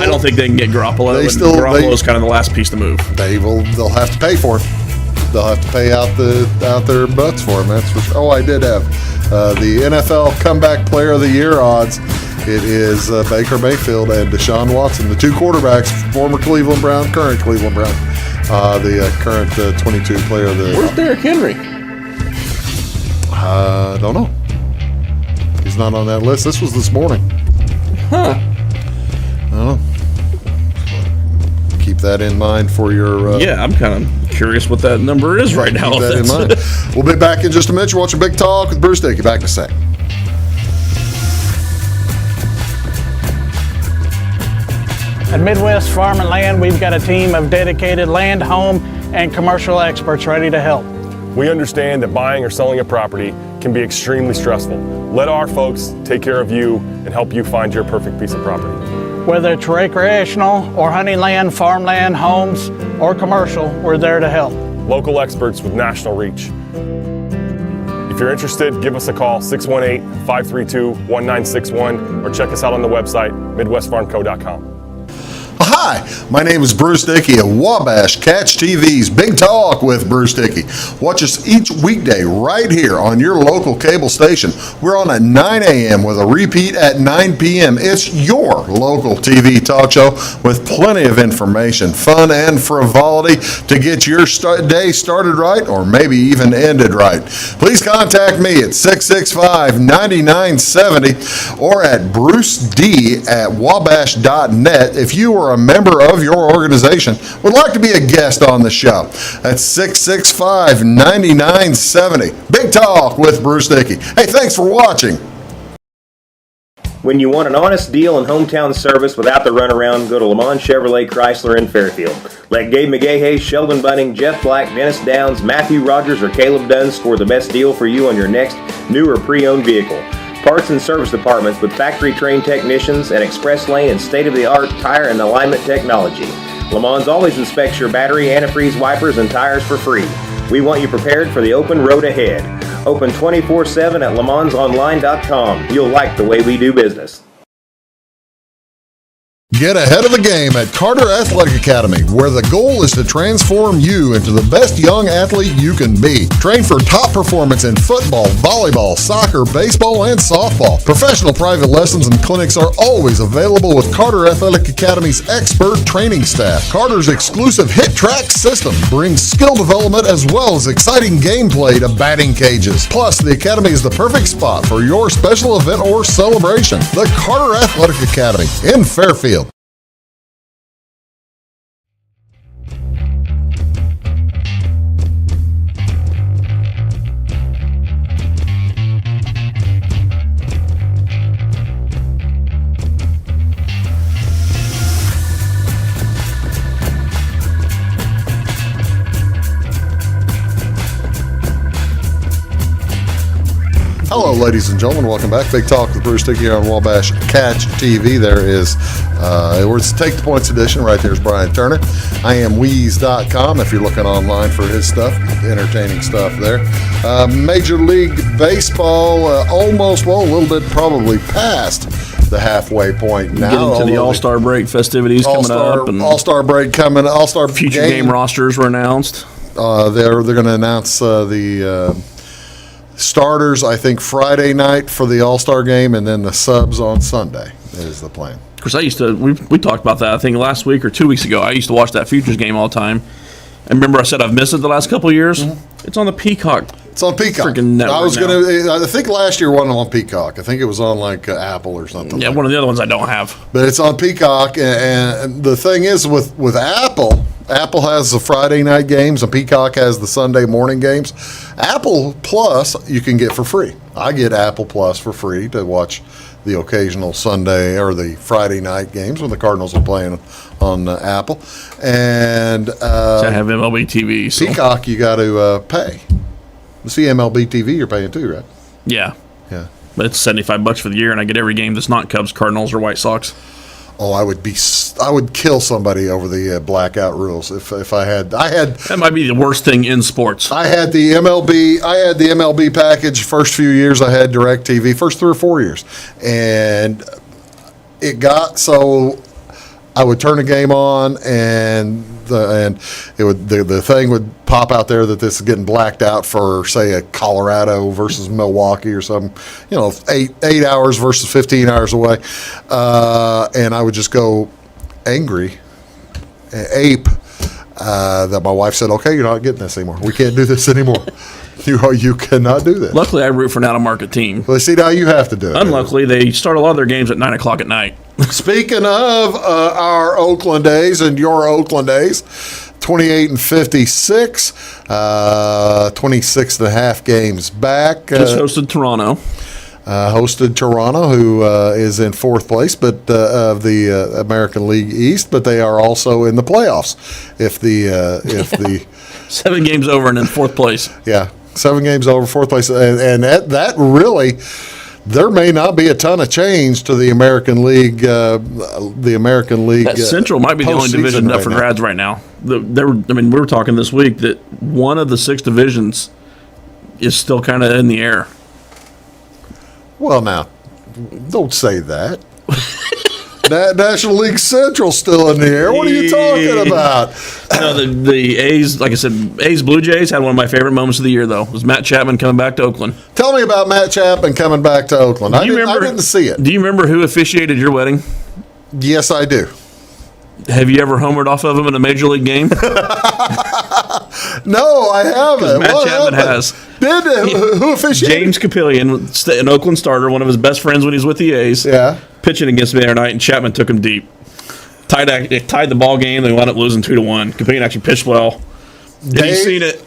don't think they can get Garoppolo. Garoppolo's kind of the last piece to move. They'll have to pay for him. They'll have to pay out their butts for him. That's for sure. Oh, I did have the NFL Comeback Player of the Year odds. It is Baker Mayfield and Deshaun Watson, the two quarterbacks, former Cleveland Brown, current Cleveland Brown. The current 22 player of the. Where's Derrick Henry? Don't know. He's not on that list. This was this morning. Huh. I don't know. Keep that in mind for your. Yeah, I'm kind of curious what that number is right now. Keep that in mind. We'll be back in just a minute. You're watching Big Talk with Bruce Dickey. Back in a sec. At Midwest Farm and Land, we've got a team of dedicated land, home, and commercial experts ready to help. We understand that buying or selling a property can be extremely stressful. Let our folks take care of you and help you find your perfect piece of property. Whether it's recreational or hunting land, farmland, homes, or commercial, we're there to help. Local experts with national reach. If you're interested, give us a call, 618-532-1961, or check us out on the website, MidwestFarmCo.com. Hi, my name is Bruce Dickey of Wabash Catch TV's Big Talk with Bruce Dickey. Watch us each weekday right here on your local cable station. We're on at 9 a.m. with a repeat at 9 p.m. It's your local TV talk show with plenty of information, fun, and frivolity to get your day started right or maybe even ended right. Please contact me at 665-9970 or at bruced@wabash.net if you are a member of your organization would like to be a guest on the show. That's 665-9970. Big Talk with Bruce Dickey. Hey, thanks for watching. When you want an honest deal and hometown service without the runaround, go to Lamont Chevrolet Chrysler in Fairfield. Let Gabe McGahey, Sheldon Bunning, Jeff Black, Dennis Downs, Matthew Rogers, or Caleb Dunn score the best deal for you on your next new or pre-owned vehicle. Parts and service departments with factory-trained technicians and express lane and state-of-the-art tire and alignment technology. Lamont always inspects your battery, antifreeze, wipers, and tires for free. We want you prepared for the open road ahead. Open 24/7 at LeMansOnline.com. You'll like the way we do business. Get ahead of the game at Carter Athletic Academy, where the goal is to transform you into the best young athlete you can be. Train for top performance in football, volleyball, soccer, baseball, and softball. Professional private lessons and clinics are always available with Carter Athletic Academy's expert training staff. Carter's exclusive Hit Track system brings skill development as well as exciting gameplay to batting cages. Plus, the Academy is the perfect spot for your special event or celebration. The Carter Athletic Academy in Fairfield. Hello, ladies and gentlemen, welcome back. Big Talk with Bruce Dickey here on Wabash Catch TV. There is, it's Take the Points edition. Right there's Brian Turner. I am Wheeze.com if you're looking online for his stuff, entertaining stuff there. Major League Baseball, almost, a little bit probably past the halfway point now. Getting to the All-Star break festivities coming up. And All-Star break coming. All-Star future game rosters were announced. They're going to announce the starters, I think, Friday night for the All-Star game, and then the subs on Sunday is the plan. Of course, we talked about that, I think, last week or 2 weeks ago. I used to watch that Futures game all the time. And remember I said I've missed it the last couple of years? Mm-hmm. It's on the Peacock. It's on Peacock. Freaking network I think last year wasn't on Peacock. I think it was on like Apple or something. Yeah, one of the other ones I don't have. But it's on Peacock, and the thing is with Apple has the Friday night games and Peacock has the Sunday morning games. Apple Plus you can get for free. I get Apple Plus for free to watch the occasional Sunday or the Friday night games when the Cardinals are playing on Apple. And I have MLB TV. So. Peacock you got to pay. The MLB TV you're paying too, right? Yeah. Yeah. But it's $75 for the year, and I get every game that's not Cubs, Cardinals, or White Sox. Oh, I would kill somebody over the blackout rules if I had. That might be the worst thing in sports. I had the MLB package. First few years I had DirecTV. First 3 or 4 years, and it got so I would turn a game on and the thing would pop out there that this is getting blacked out for, say, a Colorado versus Milwaukee or something, 8 hours versus 15 hours away, and I would just go angry, ape. That my wife said, "Okay, you're not getting this anymore. We can't do this anymore. You cannot do this." Luckily, I root for an out-of-market team. Well, see, now you have to do it. Unluckily, they start a lot of their games at 9 o'clock at night. Speaking of our Oakland A's and your Oakland A's, 28-56, 26 and a half games back. Just hosted Toronto. Hosted Toronto, who is in fourth place, but of the American League East, but they are also in the playoffs. If the 7 games over and in fourth place. Yeah, 7 games over, fourth place, and that really. There may not be a ton of change to the American League. That Central might be the only division up for grabs right now. We were talking this week that one of the 6 divisions is still kind of in the air. Well, now, don't say that. That National League Central's still in the air. What are you talking about? No, the A's, like I said, A's Blue Jays had one of my favorite moments of the year, though. It was Matt Chapman coming back to Oakland. Tell me about Matt Chapman coming back to Oakland. I didn't see it. Do you remember who officiated your wedding? Yes, I do. Have you ever homered off of him in a major league game? No, I haven't. Matt Chapman has. Who officiated? James Caan, an Oakland starter, one of his best friends when he was with the A's. Yeah. Pitching against me the other night, and Chapman took him deep. Tied the ball game. They wound up losing 2-1. Caan actually pitched well. Have you seen it?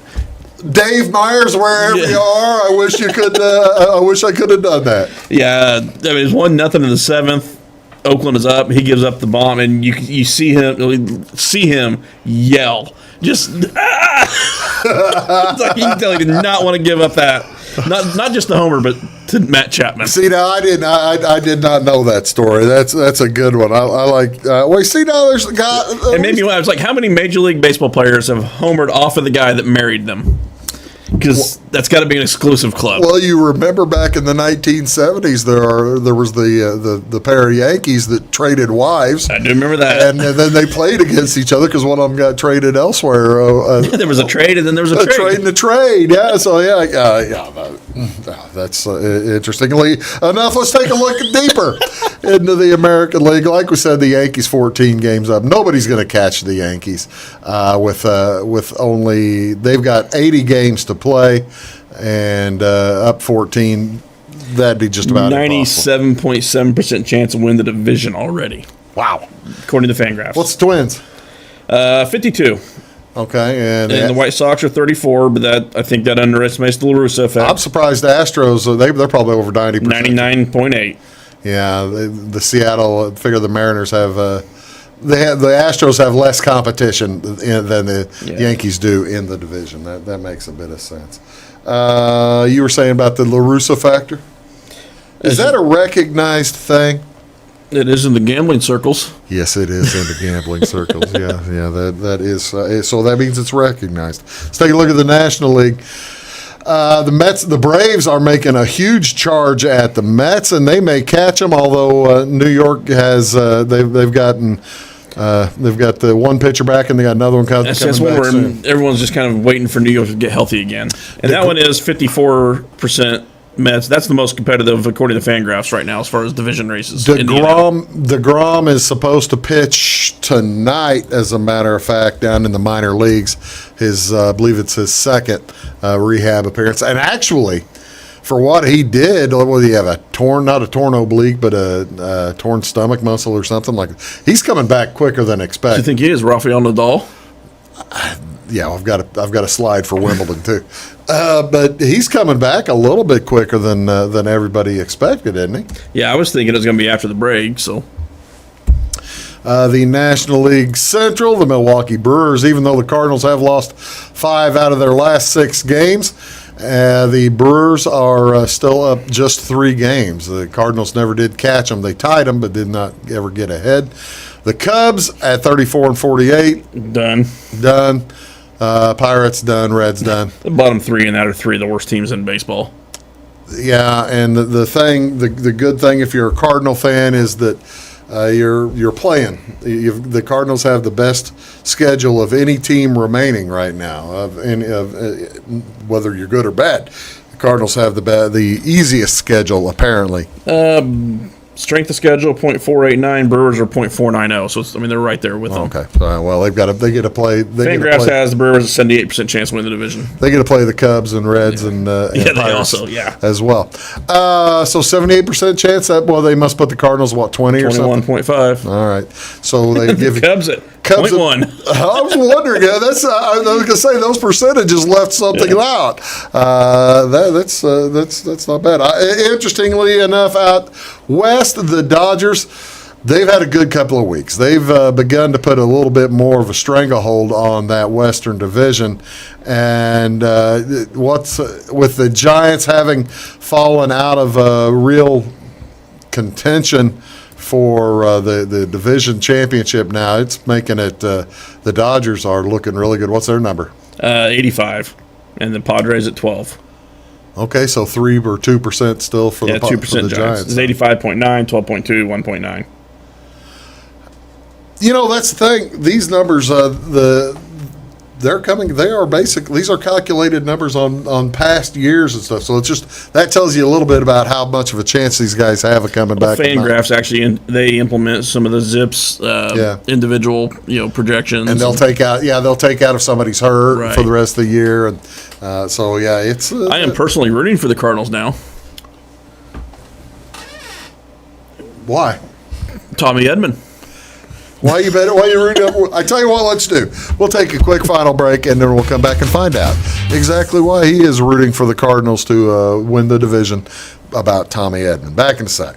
Dave Myers, wherever you are, I wish you could. I wish I could have done that. Yeah, it's 1-0 in the 7th. Oakland is up. He gives up the bomb, and you see him yell. Just it's like you can tell he did not want to give up that. Not just the homer, but to Matt Chapman. See, now I did not know that story. That's a good one. I like. Wait, see now there's a guy. It made me laugh. It's like how many Major League Baseball players have homered off of the guy that married them? Because that's got to be an exclusive club. Well, you remember back in the 1970s, there was the pair of Yankees that traded wives. I do remember that. And then they played against each other because one of them got traded elsewhere. There was a trade, and then there was a trade. Trade and a trade, yeah. So, that's interestingly enough. Let's take a look deeper into the American League. Like we said, the Yankees 14 games up. Nobody's going to catch the Yankees with only – they've got 80 games to play, and up 14, that'd be just about 97.7% chance to win the division already. Wow. According to Fangraphs. What's the Twins? 52. Okay. And the White Sox are 34, but I think that underestimates the La Russa effect. I'm surprised the Astros, they're probably over 90%. 99.8. Yeah, the Seattle, I figure the Mariners have the Astros have less competition than the Yankees do in the division. That makes a bit of sense. You were saying about the La Russa factor? Is that a recognized thing? It is in the gambling circles. Yes, it is in the gambling circles. Yeah, that is. So that means it's recognized. Let's take a look at the National League. The Braves are making a huge charge at the Mets, and they may catch them. Although New York has, they've got the one pitcher back, and they got another one coming That's back one where soon. everyone's just kind of waiting for New York to get healthy again. And that one is 54% Mets. That's the most competitive according to Fangraphs right now as far as division races. DeGrom is supposed to pitch tonight, as a matter of fact, down in the minor leagues. I believe it's his second rehab appearance. And actually, for what he did, what do you have, not a torn oblique, but a torn stomach muscle or something like that. He's coming back quicker than Do expected. you think he is Rafael Nadal? Yeah, I've got a slide for Wimbledon too, but he's coming back a little bit quicker than everybody expected, isn't he? Yeah, I was thinking it was going to be after the break. So the National League Central, the Milwaukee Brewers, even though the Cardinals have lost 5 out of their last 6 games, the Brewers are still up just 3 games. The Cardinals never did catch them. They tied them, but did not ever get ahead. The Cubs at 34-48. Done. Pirates done. Reds done. The bottom 3 in that are 3 of the worst teams in baseball. Yeah, and the good thing if you're a Cardinal fan is that you're playing. The Cardinals have the best schedule of any team remaining right now. Whether you're good or bad, the Cardinals have the easiest schedule apparently. Strength of schedule 0.489. Brewers are 0.490. So they're right there with them. Okay, well they get to play. Fangraphs has the Brewers a 78% chance to win the division. They get to play the Cubs and Reds and they Pirates also as well. So 78% chance that they must put the Cardinals 20 or something. 21.5. All right, so they give Cubs at Cubs 0.1. I was wondering. I was going to say those percentages left something out. That's not bad. Interestingly enough, out west, the Dodgers, they've had a good couple of weeks. They've begun to put a little bit more of a stranglehold on that Western Division. And what's with the Giants having fallen out of real contention for the division championship now, it's making it the Dodgers are looking really good. What's their number? 85. And the Padres at 12. Okay, so 3 or 2% still for the 2% Giants. It's 85.9, 12.2, 1.9. That's the thing. These numbers, they're coming. They are these are calculated numbers on past years and stuff. So it's just that tells you a little bit about how much of a chance these guys have of coming back. Fangraphs actually they implement some of the Zips individual projections, and they'll take out if somebody's hurt for the rest of the year, and it's. I am personally rooting for the Cardinals now. Why? Tommy Edman. Why you rooting? I tell you what, let's do. We'll take a quick final break, and then we'll come back and find out exactly why he is rooting for the Cardinals to win the division. About Tommy Edman. Back in a sec.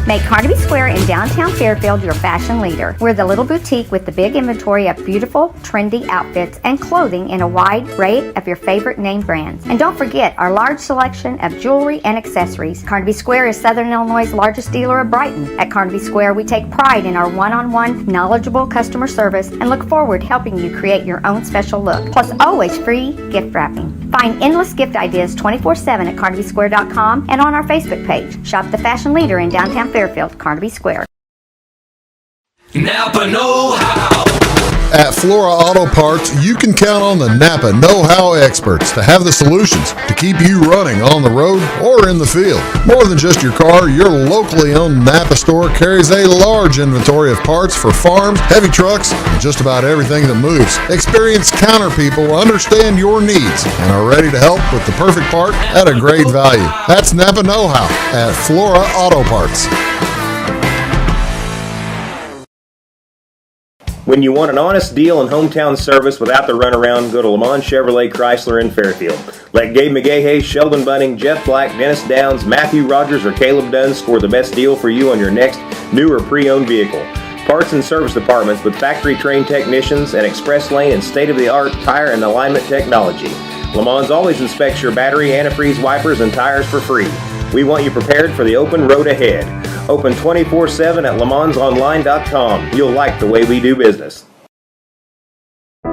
Make Carnaby Square in downtown Fairfield your fashion leader. We're the little boutique with the big inventory of beautiful, trendy outfits and clothing in a wide array of your favorite name brands. And don't forget our large selection of jewelry and accessories. Carnaby Square is Southern Illinois' largest dealer of Brighton. At Carnaby Square, we take pride in our one-on-one, knowledgeable customer service and look forward to helping you create your own special look. Plus, always free gift wrapping. Find endless gift ideas 24/7 at CarnabySquare.com and on our Facebook page. Shop the fashion leader in downtown Fairfield, Carnaby Square. Napa know-how. At Flora Auto Parts, you can count on the Napa know-how experts to have the solutions to keep you running on the road or in the field. More than just your car, your locally owned Napa store carries a large inventory of parts for farms, heavy trucks, and just about everything that moves. Experienced counter people understand your needs and are ready to help with the perfect part at a great value. That's Napa know-how at Flora Auto Parts. When you want an honest deal and hometown service without the runaround, go to Le Mans Chevrolet Chrysler in Fairfield. Let Gabe McGahey, Sheldon Bunning, Jeff Black, Dennis Downs, Matthew Rogers, or Caleb Dunn score the best deal for you on your next new or pre-owned vehicle. Parts and service departments with factory-trained technicians and express lane and state-of-the-art tire and alignment technology. Le Mans always inspects your battery, antifreeze, wipers, and tires for free. We want you prepared for the open road ahead. Open 24/7 at lemansonline.com. You'll like the way we do business.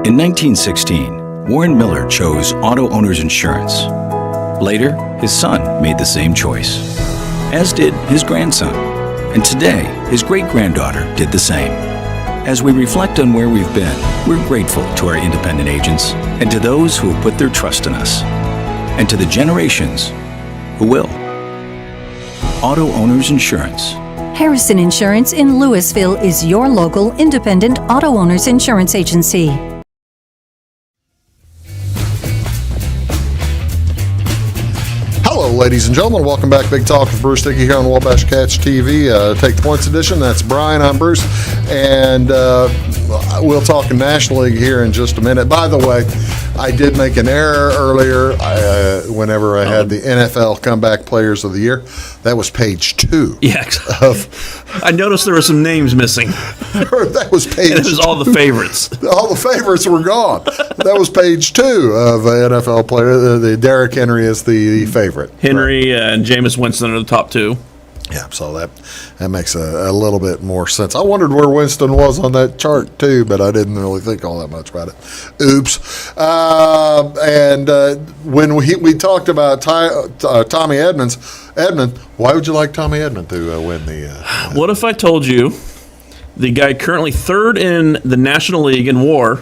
In 1916, Warren Miller chose Auto Owners Insurance. Later, his son made the same choice, as did his grandson. And today, his great-granddaughter did the same. As we reflect on where we've been, we're grateful to our independent agents and to those who have put their trust in us, and to the generations who will. Auto Owners Insurance. Harrison Insurance in Louisville is your local independent auto owners insurance agency. Hello, ladies and gentlemen. Welcome back. Big Talk with Bruce Dickey here on Wabash Catch TV. Take the Points edition. That's Brian. I'm Bruce. And we'll talk National League here in just a minute. By the way, I did make an error earlier whenever I had the NFL Comeback Players of the Year. That was page 2. Yeah. I noticed there were some names missing. That was page And it was all the favorites. All the favorites were gone. That was page 2 of NFL player. The Derrick Henry is the favorite. Henry and Jameis Winston are the top 2. Yeah, so that makes a little bit more sense. I wondered where Winston was on that chart too, but I didn't really think all that much about it. Oops. When we talked about Tommy Edmond, why would you like Tommy Edmond to win the? What if I told you the guy currently 3rd in the National League in WAR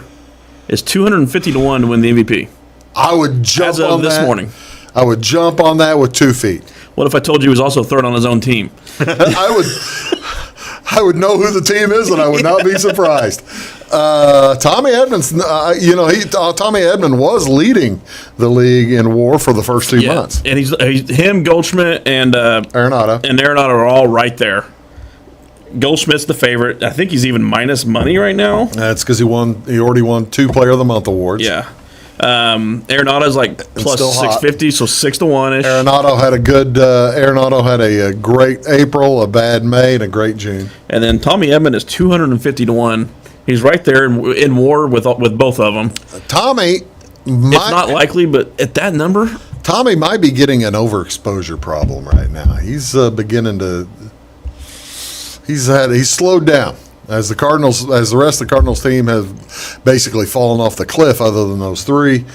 is 250 to 1 to win the MVP? I would jump as of on this that. morning. I would jump on that with 2 feet. What if I told you he was also 3rd on his own team? I would know who the team is, and I would not be surprised. Tommy Edmonds, Tommy Edmond was leading the league in WAR for the first 2 months. And he's him, Goldschmidt, and Arenado are all right there. Goldschmidt's the favorite. I think he's even minus money right now. That's because he already won 2 Player of the Month awards. Yeah. Arenado's like plus 650, so 6 to 1 ish. Arenado had a great April, a bad May, and a great June. And then Tommy Edmond is 250 to 1. He's right there in WAR with both of them. It's not likely, but at that number, Tommy might be getting an overexposure problem right now. He's beginning to. He's slowed down. As the rest of the Cardinals team have basically fallen off the cliff, other than those 3,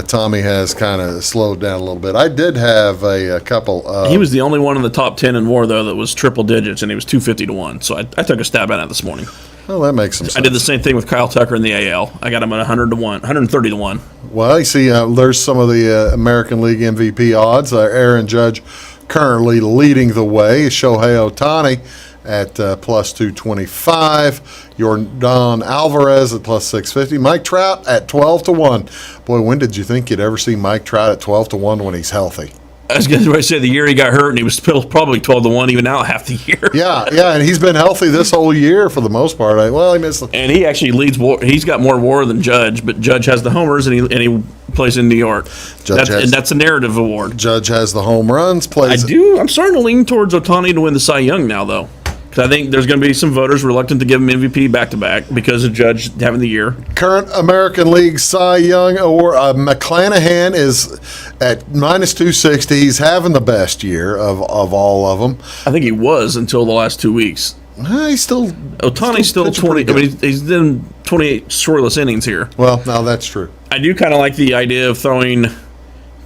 Tommy has kind of slowed down a little bit. I did have a couple. He was the only one in the top 10 in WAR though that was triple digits, and he was 250 to 1. So I took a stab at it this morning. Well, that makes some sense. I did the same thing with Kyle Tucker in the AL. I got him at 100 to 1, 130 to 1. Well, you see, there's some of the American League MVP odds. Aaron Judge currently leading the way. Shohei Ohtani at plus 225, Yordan Alvarez at plus 650, Mike Trout at 12 to 1. Boy, when did you think you'd ever see Mike Trout at 12 to 1 when he's healthy? I was going to say the year he got hurt, and he was still probably 12 to 1 even now half the year. Yeah, and he's been healthy this whole year for the most part. He missed and he actually leads WAR. He's got more WAR than Judge, but Judge has the homers, and he plays in New York. That's a narrative award. Judge has the home runs. I'm starting to lean towards Ohtani to win the Cy Young now, though. Because I think there's going to be some voters reluctant to give him MVP back-to-back because of Judge having the year. Current American League Cy Young Award, McClanahan is at minus 260. He's having the best year of all of them. I think he was until the last 2 weeks. Ohtani's still 20. I mean, he's in 28 scoreless innings here. Well, no, that's true. I do kind of like the idea of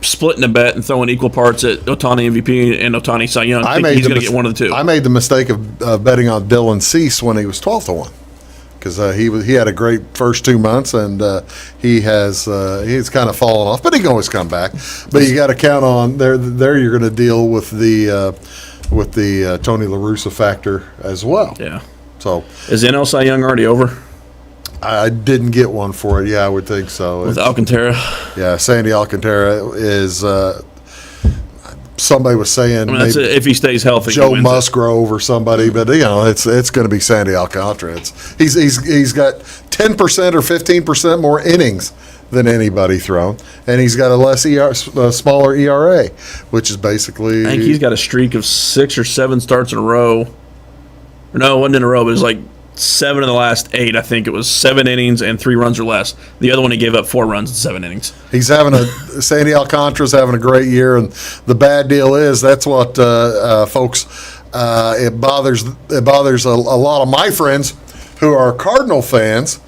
splitting a bet and throwing equal parts at Ohtani MVP and Ohtani Cy Young. I think he's going to get one of the 2. I made the mistake of betting on Dylan Cease when he was 12 to 1 because he had a great first 2 months, and he's kind of fallen off, but he can always come back. But you got to count on there. You're going to deal with the Tony La Russa factor as well. Yeah. So is NL Cy Young already over? I didn't get one for it. Yeah, I would think so. With Alcantara? Yeah, Sandy Alcantara is somebody was saying that's if he stays healthy. Joe Musgrove or somebody, but it's going to be Sandy Alcantara. He's got 10% or 15% more innings than anybody thrown, and he's got a smaller ERA, which is basically. I think he's got a streak of 6 or 7 starts in a row. No, it wasn't in a row, but it was like 7 of the last 8, I think it was 7 innings and 3 runs or less. The other one he gave up 4 runs in 7 innings. He's having Sandy Alcantara's having a great year, and the bad deal is that's what folks. It bothers a lot of my friends who are Cardinal fans,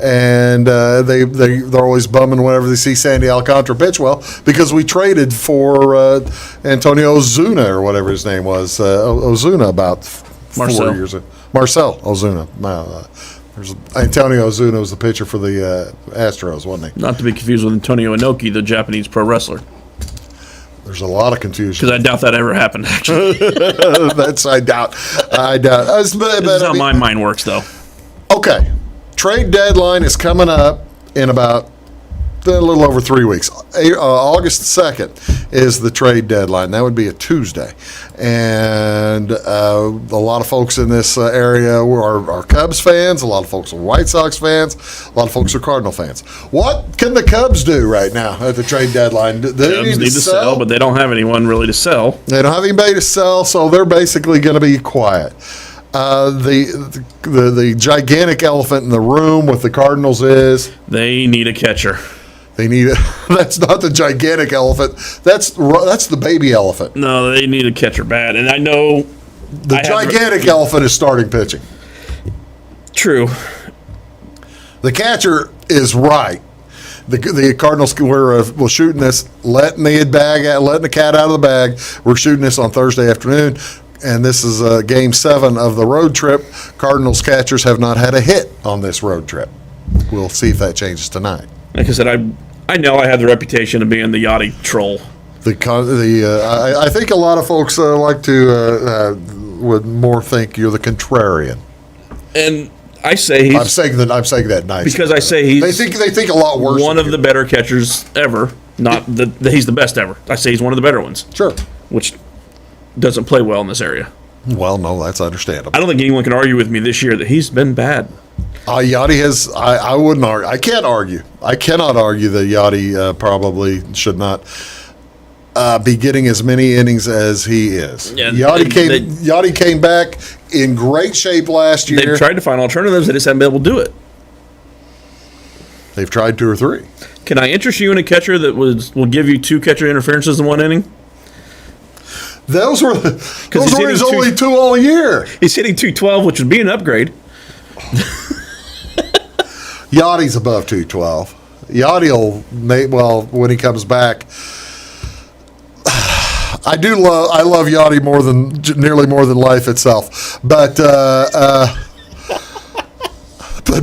and they're always bumming whenever they see Sandy Alcantara pitch well because we traded for Antonio Ozuna or whatever his name was, Ozuna about 4 years ago. Marcell Ozuna. There's Antonio Ozuna was the pitcher for the Astros, wasn't he? Not to be confused with Antonio Inoki, the Japanese pro wrestler. There's a lot of confusion. Because I doubt that ever happened, actually. I doubt. This is how my mind works, though. Okay. Trade deadline is coming up in about a little over 3 weeks. August 2nd is the trade deadline. That would be a Tuesday. And a lot of folks in this area are Cubs fans. A lot of folks are White Sox fans. A lot of folks are Cardinal fans. What can the Cubs do right now at the trade deadline? Cubs need to sell, but they don't have anyone really to sell. They don't have anybody to sell, so they're basically going to be quiet. The gigantic elephant in the room with the Cardinals is they need a catcher. They need that's not the gigantic elephant. That's the baby elephant. No, they need a catcher bad, and I know the gigantic elephant is starting pitching. True. The catcher is right. The Cardinals we're shooting this, letting the cat out of the bag. We're shooting this on Thursday afternoon. And this is Game 7 of the road trip. Cardinals catchers have not had a hit on this road trip. We'll see if that changes tonight. Like I said, I know I have the reputation of being the Yachty troll. I think a lot of folks like to would more think you're the contrarian. And I say I'm saying that nice because I say he's they think a lot worse. One of the better catchers ever. Not that he's the best ever. I say he's one of the better ones. Sure. Which doesn't play well in this area. Well, no, that's understandable. I don't think anyone can argue with me this year that he's been bad. Yachty has. I wouldn't argue. I can't argue. I cannot argue that Yachty probably should not be getting as many innings as he is. Yeah, Yachty came back in great shape last year. They've tried to find alternatives. They just haven't been able to do it. They've tried 2 or 3. Can I interest you in a catcher that will give you 2 catcher interferences in 1 inning? Those were his only 2 all year. He's hitting 212, which would be an upgrade. Yachty's above 212. Yachty will, when he comes back. I love Yachty nearly more than life itself. But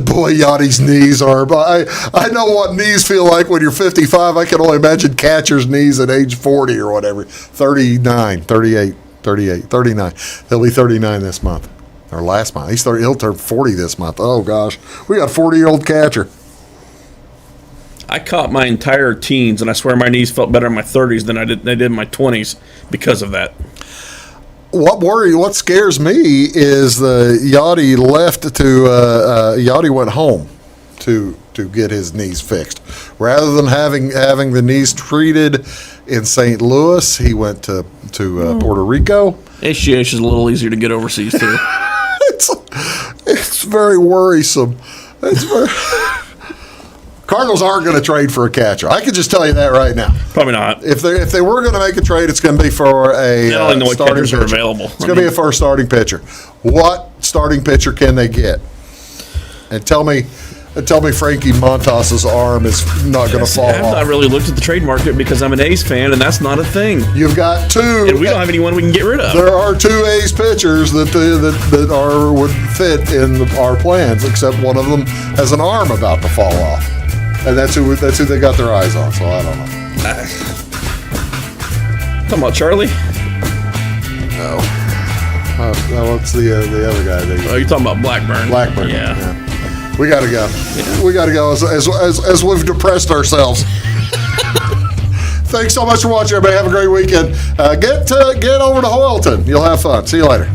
boy, Yachty's knees are. I know what knees feel like when you're 55. I can only imagine catcher's knees at age 40 or whatever. 39, 38, 38, 39. He'll be 39 this month. Or last month. He'll turn 40 this month. Oh, gosh. We got a 40-year-old catcher. I caught my entire teens, and I swear my knees felt better in my 30s than they did in my 20s because of that. What scares me is the Yachty Yachty went home to get his knees fixed. Rather than having the knees treated in St. Louis, he went to Puerto Rico. HGH is a little easier to get overseas, too. It's very worrisome. Cardinals aren't going to trade for a catcher. I can just tell you that right now. Probably not. If they were going to make a trade, it's going to be for a I don't know what starting catchers pitcher. are available. It's going to be for a starting pitcher. What starting pitcher can they get? And tell me Frankie Montas's arm is not going to fall I've off. not really looked at the trade market because I'm an A's fan, and that's not a thing. You've got 2. And we don't have anyone we can get rid of. There are 2 A's pitchers that would fit in our plans, except one of them has an arm about to fall off. And that's who they got their eyes on, so I don't know. Talking about Charlie? No. What's the other guy? You're talking about Blackburn. Blackburn. Yeah. We got to go. Yeah. We got to go as we've depressed ourselves. Thanks so much for watching, everybody. Have a great weekend. Get over to Hoyleton. You'll have fun. See you later.